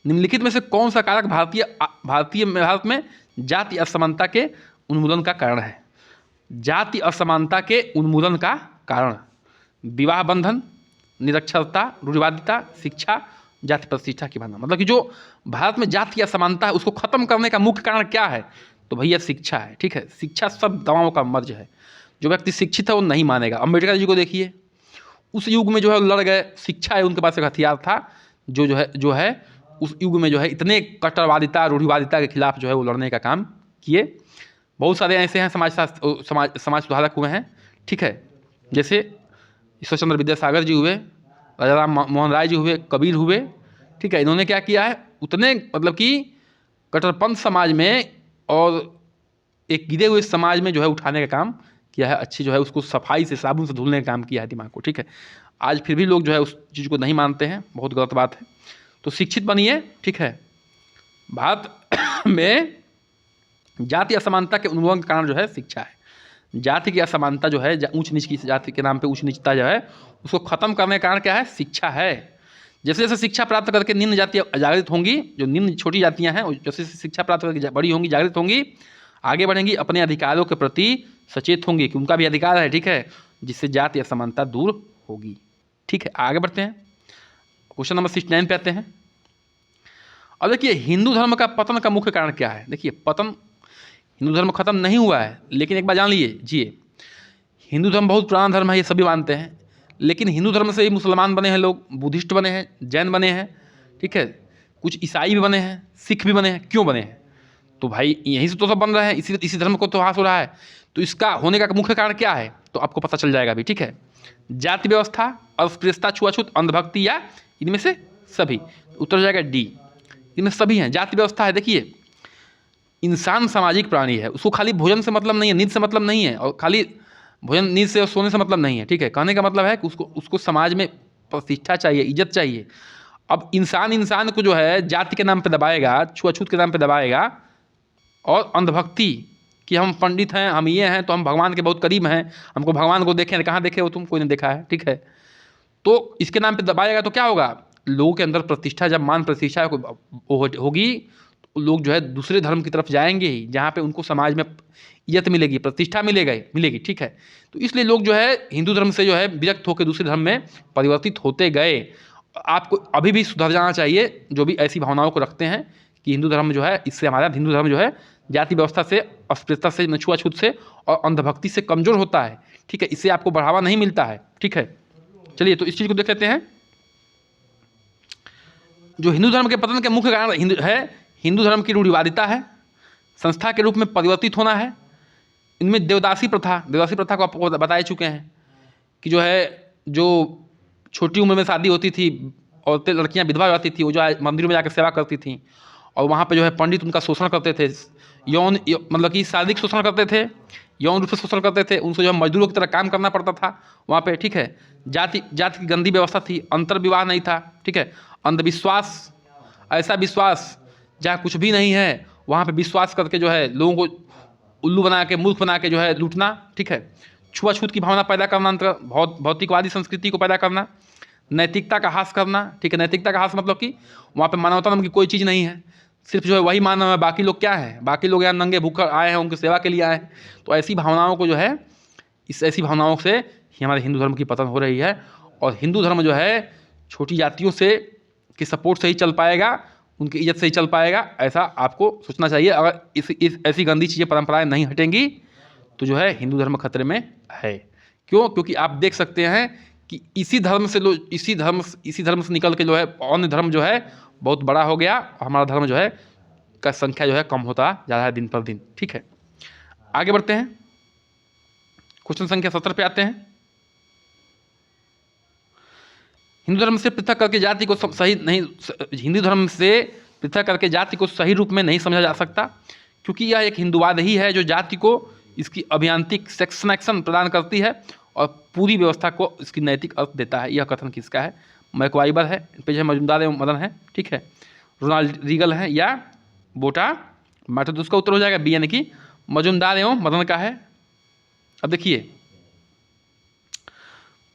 निम्नलिखित में से कौन सा कारक भारत में जाति असमानता के उन्मूलन का कारण है? जाति असमानता के उन्मूलन का कारण विवाह बंधन, निरक्षरता, रूढ़िवादिता, शिक्षा, जाति प्रतिष्ठा की भावना। मतलब कि जो भारत में जाति असमानता है उसको खत्म करने का मुख्य कारण क्या है? तो भैया शिक्षा है। ठीक है, शिक्षा सब दवाओं का मर्ज है। जो व्यक्ति शिक्षित है वो नहीं मानेगा। अम्बेडकर जी को देखिए, उस युग में जो है लड़ गए, शिक्षा है उनके पास एक हथियार था, जो है उस युग में जो है इतने कट्टरवादिता, रूढ़िवादिता के खिलाफ जो है वो लड़ने का काम किए। बहुत सारे ऐसे हैं समाज सुधारक हुए हैं। ठीक है, जैसे ईश्वर चंद्र विद्यासागर जी हुए, राजा राम मोहन राय जी हुए, कबीर हुए। ठीक है, इन्होंने क्या किया है, उतने मतलब कि कट्टरपंथ समाज में और एक गिरे हुए समाज में जो है उठाने का काम किया है। अच्छी जो है उसको सफाई से, साबुन से धुलने का काम किया है दिमाग को। ठीक है, आज फिर भी लोग जो है उस चीज़ को नहीं मानते हैं, बहुत गलत बात है। तो शिक्षित बनिए। ठीक है, भारत में जाति असमानता के उन्मूलन का कारण जो है शिक्षा है। जाति की असमानता जो है, ऊंच नीच की जाति के नाम पे ऊंच नीचता जो है उसको खत्म करने का कारण क्या है? शिक्षा है। जैसे जैसे शिक्षा प्राप्त करके निम्न जातियाँ जागृत होंगी, जो निम्न छोटी जातियाँ हैं, जैसे जैसे शिक्षा प्राप्त करके बड़ी होंगी, जागृत होंगी, आगे बढ़ेंगी, अपने अधिकारों के प्रति सचेत होंगी कि उनका भी अधिकार है। ठीक है, जिससे जाति असमानता दूर होगी। ठीक है, आगे बढ़ते हैं। क्वेश्चन नंबर 69 पे आते हैं। अब देखिए, हिंदू धर्म का पतन का मुख्य कारण क्या है? देखिए, पतन, हिंदू धर्म खत्म नहीं हुआ है, लेकिन एक बार जान लीजिए, हिंदू धर्म बहुत पुराना धर्म है, ये सभी मानते हैं। लेकिन हिंदू धर्म से ही मुसलमान बने हैं लोग, बुद्धिस्ट बने हैं, जैन बने हैं। ठीक है, कुछ ईसाई भी बने हैं, सिख भी बने हैं। क्यों बने हैं? तो भाई यहीं से तो सब बन रहा है, इसी धर्म को तो हास हो रहा है। तो इसका होने का मुख्य कारण क्या है? तो आपको पता चल जाएगा अभी। ठीक है, जाति व्यवस्था, अस्पृश्यता, छुआछूत, अंधभक्ति, या इनमें से सभी? उत्तर जाएगा डी, इनमें सभी हैं। जाति व्यवस्था है, देखिए इंसान सामाजिक प्राणी है, उसको खाली भोजन से मतलब नहीं है, नींद से मतलब नहीं है, और खाली भोजन, नींद से और सोने से मतलब नहीं है। ठीक है, कहने का मतलब है कि उसको समाज में प्रतिष्ठा चाहिए, इज्जत चाहिए। अब इंसान को जो है जाति के नाम पे दबाएगा, छुआछूत के नाम पे दबाएगा, और अंधभक्ति कि हम पंडित हैं, हम ये हैं, तो हम भगवान के बहुत करीब हैं, हमको भगवान को देखें। कहाँ देखे हो तुम? कोई नहीं देखा है। ठीक है, तो इसके नाम पे दबाएगा तो क्या होगा? लोगों के अंदर प्रतिष्ठा, जब मान प्रतिष्ठा होगी, लोग जो है दूसरे धर्म की तरफ जाएंगे ही, जहाँ पे उनको समाज में इज्जत मिलेगी, प्रतिष्ठा मिलेगी। ठीक है, तो इसलिए लोग जो है हिंदू धर्म से जो है विरक्त होकर दूसरे धर्म में परिवर्तित होते गए। आपको अभी भी सुधर जाना चाहिए, जो भी ऐसी भावनाओं को रखते हैं कि हिंदू धर्म जो है, इससे हमारा हिंदू धर्म जो है जाति व्यवस्था से, अस्पृश्यता से, छुआछूत से और अंधभक्ति से कमज़ोर होता है। ठीक है, इससे आपको बढ़ावा नहीं मिलता है। ठीक है, चलिए तो इस चीज़ को देख लेते हैं। जो हिंदू धर्म के पतन के मुख्य कारण हिंदू धर्म की रूढ़िवादिता है, संस्था के रूप में परिवर्तित होना है। इनमें देवदासी प्रथा को आपको बता चुके हैं कि जो है, जो छोटी उम्र में शादी होती थी, औरतें, लड़कियां विधवा हो जाती थी, वो जो है मंदिर में जाकर सेवा करती थी, और वहाँ पे जो है पंडित उनका शोषण करते थे, मतलब कि शारीरिक शोषण करते थे, यौन रूप से शोषण करते थे, उनसे जो है मजदूरों की तरह काम करना पड़ता था वहाँ पे। ठीक है, जाति की गंदी व्यवस्था थी, अंतर विवाह नहीं था। ठीक है, अंधविश्वास, ऐसा विश्वास जहाँ कुछ भी नहीं है, वहाँ पे विश्वास करके जो है लोगों को उल्लू बना के, मूर्ख बना के जो है लूटना। ठीक है, छुआछूत की भावना पैदा करना, बहुत भौतिकवादी संस्कृति को पैदा करना, नैतिकता का ह्रास करना, ठीक है। नैतिकता का ह्रास मतलब कि वहाँ पे मानवता नाम की कोई चीज़ नहीं है, सिर्फ जो है वही मानव है, बाकी लोग क्या है, बाकी लोग यहाँ नंगे भूखे आए हैं, उनकी सेवा के लिए आए हैं। तो ऐसी भावनाओं को जो है, इस ऐसी भावनाओं से ही हमारे हिंदू धर्म की पतन हो रही है। और हिंदू धर्म जो है छोटी जातियों से की सपोर्ट से ही चल पाएगा, उनकी इज्जत से ही चल पाएगा, ऐसा आपको सोचना चाहिए। अगर इस ऐसी गंदी चीज़ें परंपराएं नहीं हटेंगी तो जो है हिंदू धर्म खतरे में है। क्यों? क्योंकि आप देख सकते हैं कि इसी धर्म से निकल के जो है अन्य धर्म जो है बहुत बड़ा हो गया, और हमारा धर्म जो है का संख्या जो है कम होता जा रहा है दिन पर दिन, ठीक है। आगे बढ़ते हैं, क्वेश्चन संख्या 17 पे आते हैं। हिंदू धर्म से पृथक करके जाति को सही नहीं, हिंदू धर्म से पृथक करके जाति को सही रूप में नहीं समझा जा सकता, क्योंकि यह एक हिंदुवाद ही है जो जाति को इसकी अभियांत्रिक सेक्शनेक्शन प्रदान करती है और पूरी व्यवस्था को इसकी नैतिक अर्थ देता है। यह कथन किसका है? मैकवाइबर है, पेज है मजुमदार एवं मदन है, ठीक है। रोनाल्ड रीगल है या बोटा मार्टो। तो उसका उत्तर हो जाएगा बी, यानी कि मजुमदार एवं मदन का है। अब देखिए,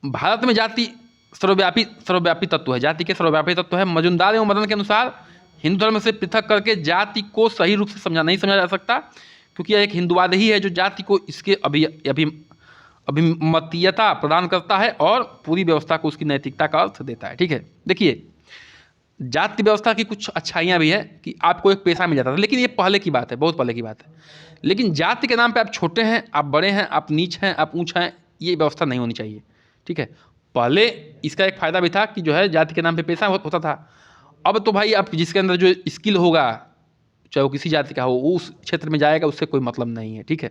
भारत में जाति सर्वव्यापी तत्व है, जाति के सर्वव्यापी तत्व है। मजुमदार एवं मदन के अनुसार हिंदू धर्म से पृथक करके जाति को सही रूप से नहीं समझा जा सकता, क्योंकि यह एक हिंदुवाद ही है जो जाति को इसके अभिमतीयता प्रदान करता है और पूरी व्यवस्था को उसकी नैतिकता का अर्थ देता है, ठीक है। देखिए, जाति व्यवस्था की कुछ अच्छाइयाँ भी है कि आपको एक पैसा मिल जाता था, लेकिन ये पहले की बात है, बहुत पहले की बात है। लेकिन जाति के नाम पे आप छोटे हैं, आप बड़े हैं, आप नीच हैं, आप ऊँच हैं, ये व्यवस्था नहीं होनी चाहिए, ठीक है। पहले इसका एक फ़ायदा भी था कि जो है जाति के नाम पे पैसा होता था। अब तो भाई आप जिसके अंदर जो स्किल होगा, चाहे वो किसी जाति का हो, वो उस क्षेत्र में जाएगा, उससे कोई मतलब नहीं है, ठीक है।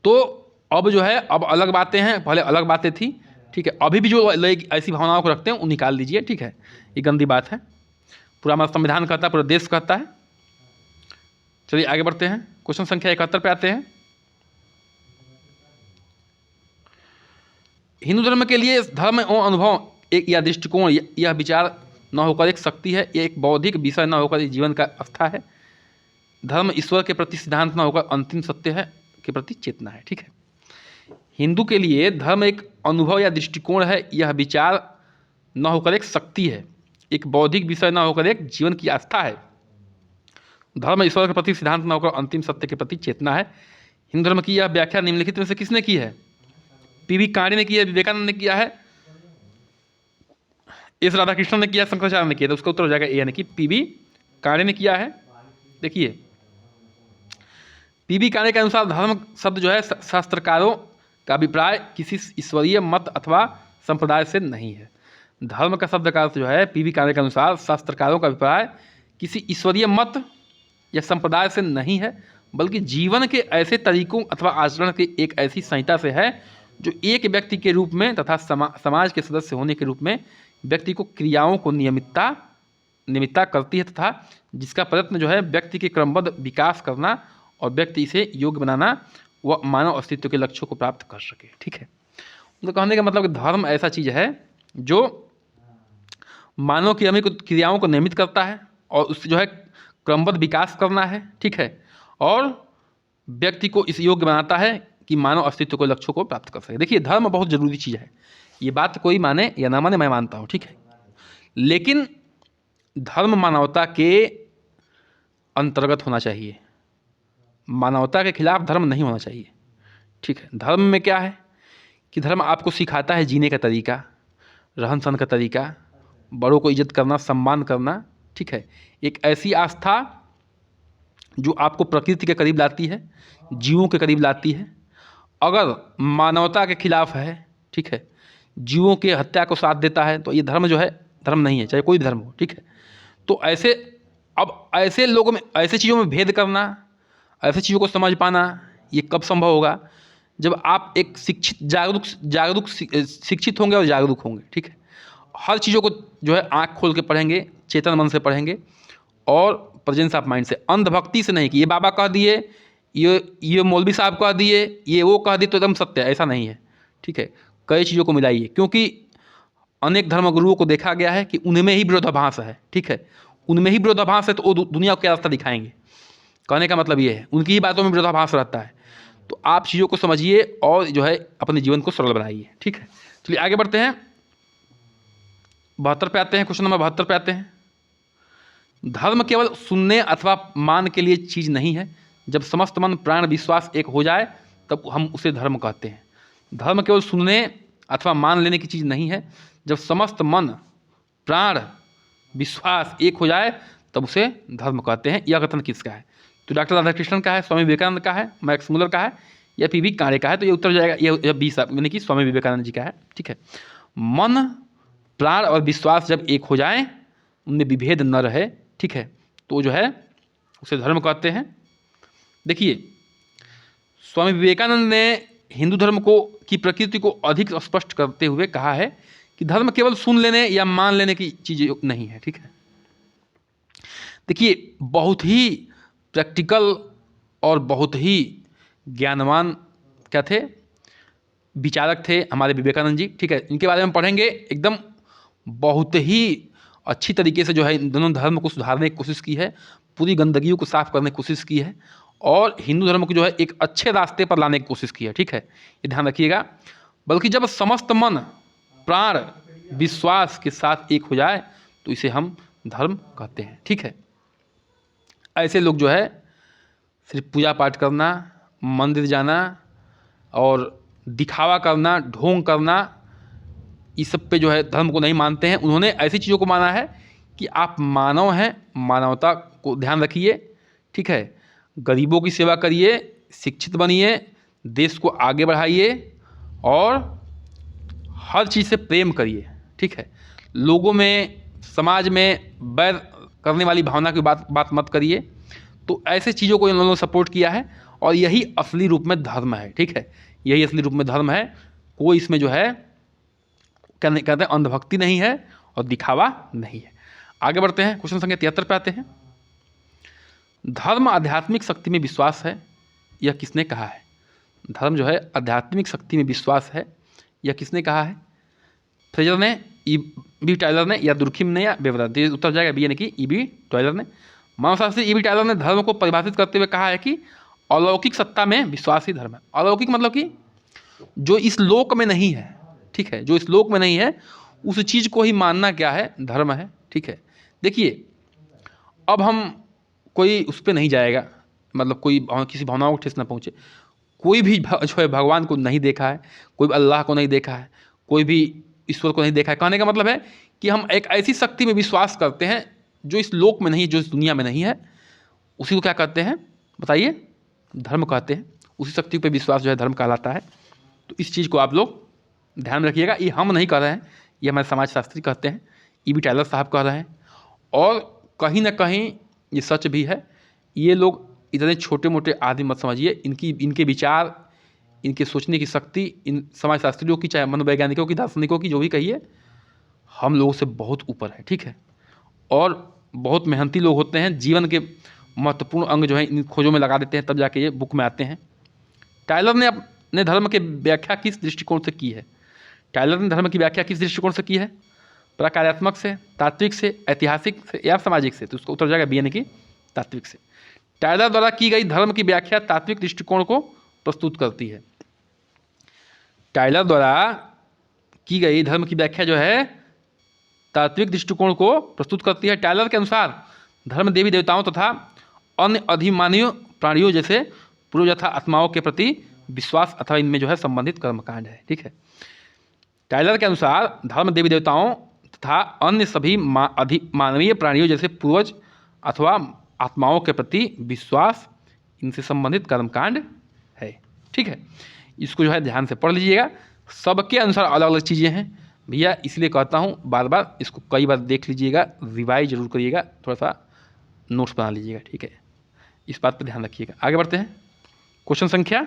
तो अब जो है, अब अलग बातें हैं, पहले अलग बातें थी, ठीक है। अभी भी जो लोग ऐसी भावनाओं को रखते हैं वो निकाल दीजिए, ठीक है। ये गंदी बात है, पूरा हमारा संविधान कहता है, पूरा देश कहता है। चलिए आगे बढ़ते हैं, क्वेश्चन संख्या 71 पे आते हैं। हिंदू धर्म के लिए धर्म एवं अनुभव एक या दृष्टिकोण, यह विचार न होकर एक शक्ति है, यह एक बौद्धिक विषय न होकर एक जीवन का आस्था है। धर्म ईश्वर के प्रति सिद्धांत न होकर अंतिम सत्य है के प्रति चेतना है, ठीक है। हिंदू के लिए धर्म एक अनुभव या दृष्टिकोण है, यह विचार न होकर एक शक्ति है, एक बौद्धिक विषय न होकर एक जीवन की आस्था है। धर्म ईश्वर के प्रति सिद्धांत न होकर अंतिम सत्य के प्रति चेतना है। हिंदू धर्म की यह व्याख्या निम्नलिखित में से किसने की है? पी.वी. कांडे ने किया है, विवेकानंद ने किया है, एस राधाकृष्णन ने किया, शंकराचार्य ने किया। तो उसका उत्तर हो जाएगा ए, यानी कि पी.वी. कांडे ने किया है। देखिए, पी.वी. कांडे के अनुसार धर्म शब्द जो है शास्त्रकारों का अभिप्राय किसी ईश्वरीय मत अथवा संप्रदाय से नहीं है। धर्म का शब्द का अर्थ जो है पी.वी. कांडे के अनुसार शास्त्रकारों का अभिप्राय किसी ईश्वरीय मत या संप्रदाय से नहीं है, बल्कि जीवन के ऐसे तरीकों अथवा आचरण की एक ऐसी संहिता से है जो एक व्यक्ति के रूप में तथा समाज के सदस्य होने के रूप में व्यक्ति को क्रियाओं को नियमितता करती है, तथा जिसका प्रयत्न जो है व्यक्ति के क्रमबद्ध विकास करना और व्यक्ति इसे योग्य बनाना व मानव अस्तित्व के लक्ष्यों को प्राप्त कर सके, ठीक है। तो कहने का मतलब कि धर्म ऐसा चीज़ है जो मानव की क्रियाओं को नियमित करता है और उससे जो है क्रमबद्ध विकास करना है, ठीक है, और व्यक्ति को इस योग्य बनाता है कि मानव अस्तित्व को लक्ष्यों को प्राप्त कर सके। देखिए, धर्म बहुत ज़रूरी चीज़ है, ये बात कोई माने या ना माने, मैं मानता हूँ, ठीक है। लेकिन धर्म मानवता के अंतर्गत होना चाहिए, मानवता के खिलाफ धर्म नहीं होना चाहिए, ठीक है। धर्म में क्या है कि धर्म आपको सिखाता है जीने का तरीका, रहन सहन का तरीका, बड़ों को इज्जत करना, सम्मान करना, ठीक है। एक ऐसी आस्था जो आपको प्रकृति के करीब लाती है, जीवों के करीब लाती है। अगर मानवता के खिलाफ है, ठीक है, जीवों के हत्या को साथ देता है, तो ये धर्म जो है धर्म नहीं है, चाहे कोई भी धर्म हो, ठीक है। तो ऐसे लोगों में, ऐसे चीज़ों में भेद करना, ऐसे चीज़ों को समझ पाना, ये कब संभव होगा? जब आप एक शिक्षित होंगे और जागरूक होंगे, ठीक है। हर चीज़ों को जो है आँख खोल के पढ़ेंगे, चेतन मन से पढ़ेंगे और प्रेजेंस ऑफ माइंड से, अंधभक्ति से नहीं कि ये बाबा कह दिए, ये मौलवी साहब कह दिए, ये वो कह दिए तो एकदम सत्य है, ऐसा नहीं है, ठीक है। कई चीज़ों को मिलाइए, क्योंकि अनेक धर्मगुरुओं को देखा गया है कि उनमें ही विरोधाभास है, ठीक है। उनमें ही विरोधाभास है तो वो दुनिया को क्या रास्ता दिखाएंगे? कहने का मतलब ये है, उनकी ही बातों में विरोधाभास रहता है। तो आप चीज़ों को समझिए और जो है अपने जीवन को सरल बनाइए, ठीक है। चलिए आगे बढ़ते हैं, 72 पे आते हैं, क्वेश्चन नंबर 72 पे आते हैं। धर्म केवल सुनने अथवा मान के लिए चीज़ नहीं है। जब समस्त मन प्राण विश्वास एक हो जाए तब हम उसे धर्म कहते हैं। धर्म केवल सुनने अथवा मान लेने की चीज़ नहीं है। जब समस्त मन प्राण विश्वास एक हो जाए तब उसे धर्म कहते हैं। यह कथन किसका है? तो डॉक्टर राधाकृष्णन का है, स्वामी विवेकानंद का है, मैक्स मुलर का है, या पी वी कारे का है। तो ये उत्तर जाएगा, ये 20 यानी कि स्वामी विवेकानंद जी का है। ठीक है, मन प्राण और विश्वास जब एक हो जाए, उनमें विभेद न रहे, ठीक है, तो जो है उसे धर्म कहते हैं। देखिए, स्वामी विवेकानंद ने हिंदू धर्म को की प्रकृति को अधिक स्पष्ट करते हुए कहा है कि धर्म केवल सुन लेने या मान लेने की चीज़ नहीं है। ठीक है, देखिए, बहुत ही प्रैक्टिकल और बहुत ही ज्ञानवान क्या थे, विचारक थे हमारे विवेकानंद जी। ठीक है, इनके बारे में पढ़ेंगे, एकदम बहुत ही अच्छी तरीके से जो है इन दोनों धर्म को सुधारने की कोशिश की है, पूरी गंदगियों को साफ करने की कोशिश की है और हिंदू धर्म को जो है एक अच्छे रास्ते पर लाने की कोशिश की है। ठीक है, ये ध्यान रखिएगा। बल्कि जब समस्त मन प्राण विश्वास के साथ एक हो जाए तो इसे हम धर्म कहते हैं। ठीक है, ऐसे लोग जो है सिर्फ पूजा पाठ करना, मंदिर जाना और दिखावा करना, ढोंग करना, इस सब पे जो है धर्म को नहीं मानते हैं। उन्होंने ऐसी चीज़ों को माना है कि आप मानव हैं, मानवता को ध्यान रखिए। ठीक है, गरीबों की सेवा करिए, शिक्षित बनिए, देश को आगे बढ़ाइए और हर चीज़ से प्रेम करिए। ठीक है, लोगों में, समाज में बैर करने वाली भावना की बात मत करिए। तो ऐसे चीज़ों को इन लोगों ने सपोर्ट किया है और यही असली रूप में धर्म है। ठीक है, यही असली रूप में धर्म है। कोई इसमें जो है कहते हैं अंधभक्ति नहीं है और दिखावा नहीं है। आगे बढ़ते हैं, क्वेश्चन संख्या 73 पे आते हैं। धर्म आध्यात्मिक शक्ति में विश्वास है, यह किसने कहा है? धर्म जो है आध्यात्मिक शक्ति में विश्वास है, यह किसने कहा है? फ्रेजर ने, ई.बी. टायलर ने, या दुर्खिम ने, या बेवरा? उत्तर जाएगा बी, यानी कि ई.बी. टायलर ने। मानवशास्त्री ई.बी. टायलर ने धर्म को परिभाषित करते हुए कहा है कि अलौकिक सत्ता में विश्वास ही धर्म है। अलौकिक मतलब कि जो इस लोक में नहीं है। ठीक है, जो इस लोक में नहीं है उस चीज़ को ही मानना क्या है? धर्म है। ठीक है, देखिए, अब हम कोई उस पर नहीं जाएगा, मतलब कोई किसी भावनाओं को ठेस न पहुँचे। कोई भी जो है भगवान को नहीं देखा है, कोई अल्लाह को नहीं देखा है, कोई भी ईश्वर को नहीं देखा है। कहने का मतलब है कि हम एक ऐसी शक्ति में विश्वास करते हैं जो इस लोक में नहीं है, जो इस दुनिया में नहीं है। उसी को क्या कहते हैं बताइए? धर्म कहते हैं। उसी शक्ति पर विश्वास जो है धर्म कहलाता है। तो इस चीज़ को आप लोग ध्यान में रखिएगा। ये हम नहीं कह रहे हैं, ये हमारे समाजशास्त्री कहते हैं, ई.बी. टायलर साहब कह रहे हैं। और कहीं ना कहीं ये सच भी है। ये लोग इतने छोटे मोटे आदमी मत समझिए। इनके विचार, इनके सोचने की शक्ति, इन समाजशास्त्रियों की, चाहे मनोवैज्ञानिकों की, दार्शनिकों की, जो भी कहिए, हम लोगों से बहुत ऊपर है। ठीक है, और बहुत मेहनती लोग होते हैं। जीवन के महत्वपूर्ण अंग जो है इन खोजों में लगा देते हैं, तब जाके ये बुक में आते हैं। टायलर ने अपने धर्म की व्याख्या किस दृष्टिकोण से की है? टायलर ने धर्म की व्याख्या किस दृष्टिकोण से की है? प्रकार्यात्मक से, तात्विक से, ऐतिहासिक से, या सामाजिक से? तो उसको उत्तर जाएगा बी, यानी कि तात्विक से। टायलर द्वारा की गई धर्म की व्याख्या तात्विक दृष्टिकोण को प्रस्तुत करती है। टायलर द्वारा की गई धर्म की व्याख्या जो है तात्विक दृष्टिकोण को प्रस्तुत करती है। टायलर के अनुसार धर्म देवी देवताओं तथा अन्य अधिमानवीय प्राणियों जैसे पूर्व यथा आत्माओं के प्रति विश्वास अथवा इनमें जो है संबंधित कर्मकांड है। ठीक है, टायलर के अनुसार धर्म देवी देवताओं तथा अन्य सभी मानवीय प्राणियों जैसे पूर्वज अथवा आत्माओं के प्रति विश्वास, इनसे संबंधित कर्मकांड है। ठीक है, इसको जो है ध्यान से पढ़ लीजिएगा। सबके अनुसार अलग अलग चीज़ें हैं भैया, इसलिए कहता हूँ बार बार इसको कई बार देख लीजिएगा, रिवाइज जरूर करिएगा, थोड़ा सा नोट्स बना लीजिएगा। ठीक है, इस बात पर ध्यान रखिएगा। आगे बढ़ते हैं, क्वेश्चन संख्या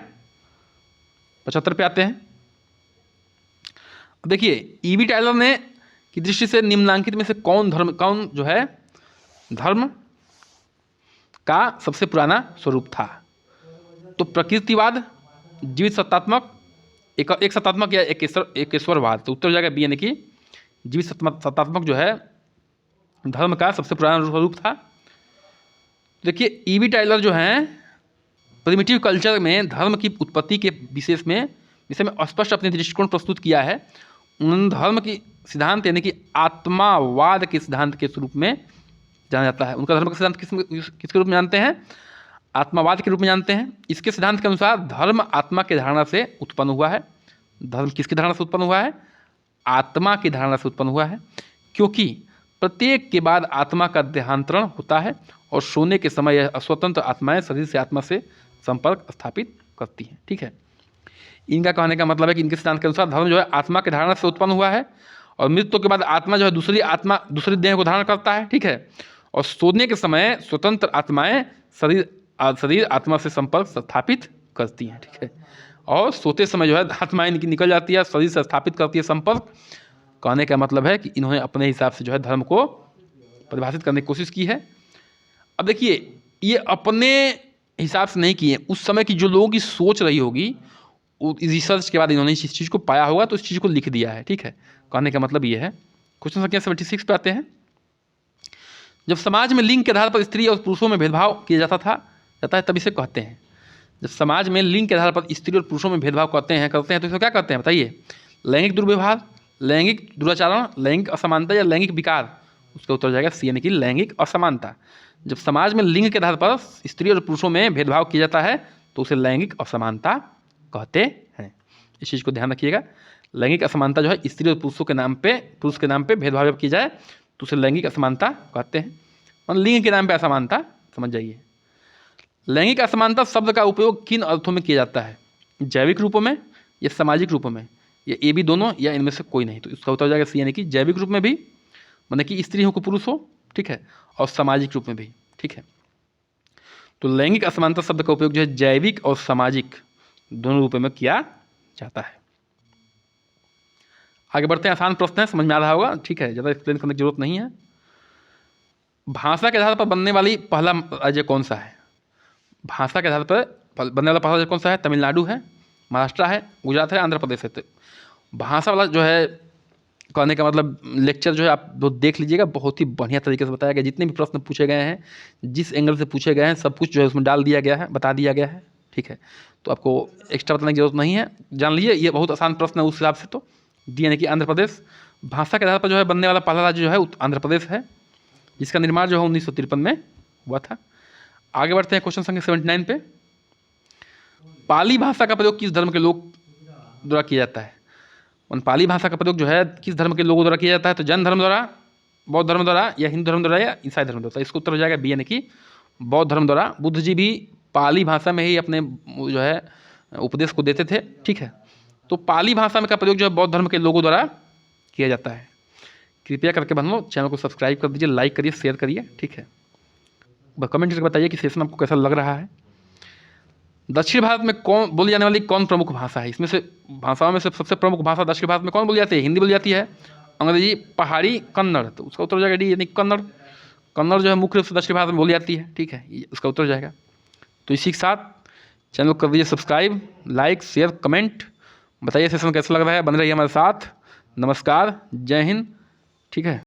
75 पे आते हैं। देखिए, ई.बी. टायलर ने की दृष्टि से निम्नांकित में से कौन जो है धर्म का सबसे पुराना स्वरूप था? तो प्रकृतिवाद, जीवित सत्तात्मक, एक सत्तात्मक, या एकेश्वरवाद? तो उत्तर जाएगा बी, यानी कि जीवित सत्तात्मक जो है धर्म का सबसे पुराना स्वरूप था। देखिए, ई.बी. टायलर जो हैं प्रिमिटिव कल्चर में धर्म की उत्पत्ति के विषय में स्पष्ट अपने दृष्टिकोण प्रस्तुत किया है। धर्म की सिद्धांत यानी कि आत्मावाद के सिद्धांत के रूप में जाना जाता है। उनका धर्म का सिद्धांत किसके रूप में जानते हैं? आत्मावाद के रूप में जानते हैं। इसके सिद्धांत के अनुसार धर्म आत्मा की धारणा से उत्पन्न हुआ है। धर्म किसकी धारणा से उत्पन्न हुआ है? आत्मा की धारणा से उत्पन्न हुआ है, क्योंकि प्रत्येक के बाद आत्मा का देहांतरण होता है और सोने के समय यह स्वतंत्र आत्माएं शरीर से आत्मा से संपर्क स्थापित करती हैं। ठीक है, इनका कहने का मतलब है कि इनके सिद्धांत के अनुसार धर्म जो है आत्मा के धारणा से उत्पन्न हुआ है और मृत्यु के बाद आत्मा जो है दूसरी देह को धारण करता है। ठीक है, और सोने के समय स्वतंत्र आत्माएं शरीर आत्मा से संपर्क स्थापित करती हैं। ठीक है, और सोते समय जो है आत्माएं इनकी निकल जाती है, शरीर से स्थापित करती है संपर्क। कहने का मतलब है कि इन्होंने अपने हिसाब से जो है धर्म को परिभाषित करने की कोशिश की है। अब देखिए, ये अपने हिसाब से नहीं किए, उस समय की जो लोगों की सोच रही होगी, रिसर्च के बाद इन्होंने इस चीज़ को पाया होगा तो इस चीज़ को लिख दिया है। ठीक है, कहने का मतलब ये है। क्वेश्चन संख्या 76 पे आते हैं। जब समाज में लिंग के आधार पर स्त्री और पुरुषों में भेदभाव किया जाता है तब इसे कहते हैं। जब समाज में लिंग के आधार पर स्त्री और पुरुषों में भेदभाव करते हैं तो इसे क्या कहते हैं बताइए? लैंगिक दुर्व्यवहार, लैंगिक दुराचरण, लैंगिक असमानता या लैंगिक विकार? उसका उत्तर जाएगा सी यानी कि लैंगिक असमानता। जब समाज में लिंग के आधार पर स्त्री और पुरुषों में भेदभाव किया जाता है तो उसे लैंगिक असमानता कहते हैं। इस चीज़ को ध्यान रखिएगा। लैंगिक असमानता जो है स्त्री और पुरुष के नाम पे भेदभाव जब किया जाए तो उसे लैंगिक असमानता कहते हैं। मतलब लिंग के नाम पे असमानता, समझ जाइए। लैंगिक असमानता शब्द का उपयोग किन अर्थों में किया जाता है? जैविक रूपों में या सामाजिक रूपों में, या ये भी दोनों, या इनमें से कोई नहीं? तो इसका उत्तर हो जाएगा सी यानी कि जैविक रूप में भी, मतलब कि स्त्री हो को पुरुष हो। ठीक है, और सामाजिक रूप में भी। ठीक है, तो लैंगिक असमानता शब्द का उपयोग जो है जैविक और सामाजिक दोनों रूपों में किया जाता है। आगे बढ़ते हैं। आसान प्रश्न है, समझ में आ रहा होगा। ठीक है, ज़्यादा एक्सप्लेन करने की जरूरत नहीं है। भाषा के आधार पर बनने वाली पहला राज्य कौन सा है? भाषा के आधार पर बनने वाला पहला राज्य कौन सा है? तमिलनाडु है, महाराष्ट्र है, गुजरात है, आंध्र प्रदेश है। तो भाषा वाला जो है, कहने का मतलब लेक्चर जो है आप देख लीजिएगा, बहुत ही बढ़िया तरीके से बताया गया। जितने भी प्रश्न पूछे गए हैं, जिस एंगल से पूछे गए हैं, सब कुछ जो है उसमें डाल दिया गया है, बता दिया गया है। ठीक है, तो आपको एक्स्ट्रा बताने की जरूरत नहीं है, जान लीजिए। ये बहुत आसान प्रश्न है उस हिसाब से। तो डी यानी कि आंध्र प्रदेश। भाषा के आधार पर जो है बनने वाला पहला राज्य जो है आंध्र प्रदेश है, जिसका निर्माण जो है 1953 में हुआ था। आगे बढ़ते हैं क्वेश्चन संख्या 79 पे। पाली भाषा का प्रयोग किस धर्म के लोग द्वारा किया जाता है? पाली भाषा का प्रयोग जो है किस धर्म के लोगों द्वारा किया जाता है? तो जैन धर्म द्वारा, बौद्ध धर्म द्वारा, या हिंदू धर्म द्वारा, या ईसाई धर्म द्वारा? इसका उत्तर हो जाएगा बी यानी कि बौद्ध धर्म द्वारा। बुद्ध जी भी पाली भाषा में ही अपने जो है उपदेश को देते थे। ठीक है, तो पाली भाषा में का प्रयोग जो है बौद्ध धर्म के लोगों द्वारा किया जाता है। कृपया करके बहनों चैनल को सब्सक्राइब कर दीजिए, लाइक करिए, शेयर करिए। ठीक है, कमेंट करके बताइए कि सेशन आपको कैसा लग रहा है। दक्षिण भारत में बोली जाने वाली कौन प्रमुख भाषा है? इसमें से भाषाओं में से सबसे प्रमुख भाषा दक्षिण भारत में कौन बोली जाती है? हिंदी बोली जाती है, अंग्रेजी, पहाड़ी, कन्नड़। तो उसका उत्तर हो जाएगा डी यानी कन्नड़। कन्नड़ जो है मुख्य रूप से दक्षिण भारत में बोली जाती है। ठीक है, उसका उत्तर हो जाएगा। तो इसी के साथ चैनल को कर दीजिए सब्सक्राइब, लाइक, शेयर, कमेंट। बताइए सेशन कैसा लग रहा है, बन रही है हमारे साथ। नमस्कार, जय हिंद। ठीक है।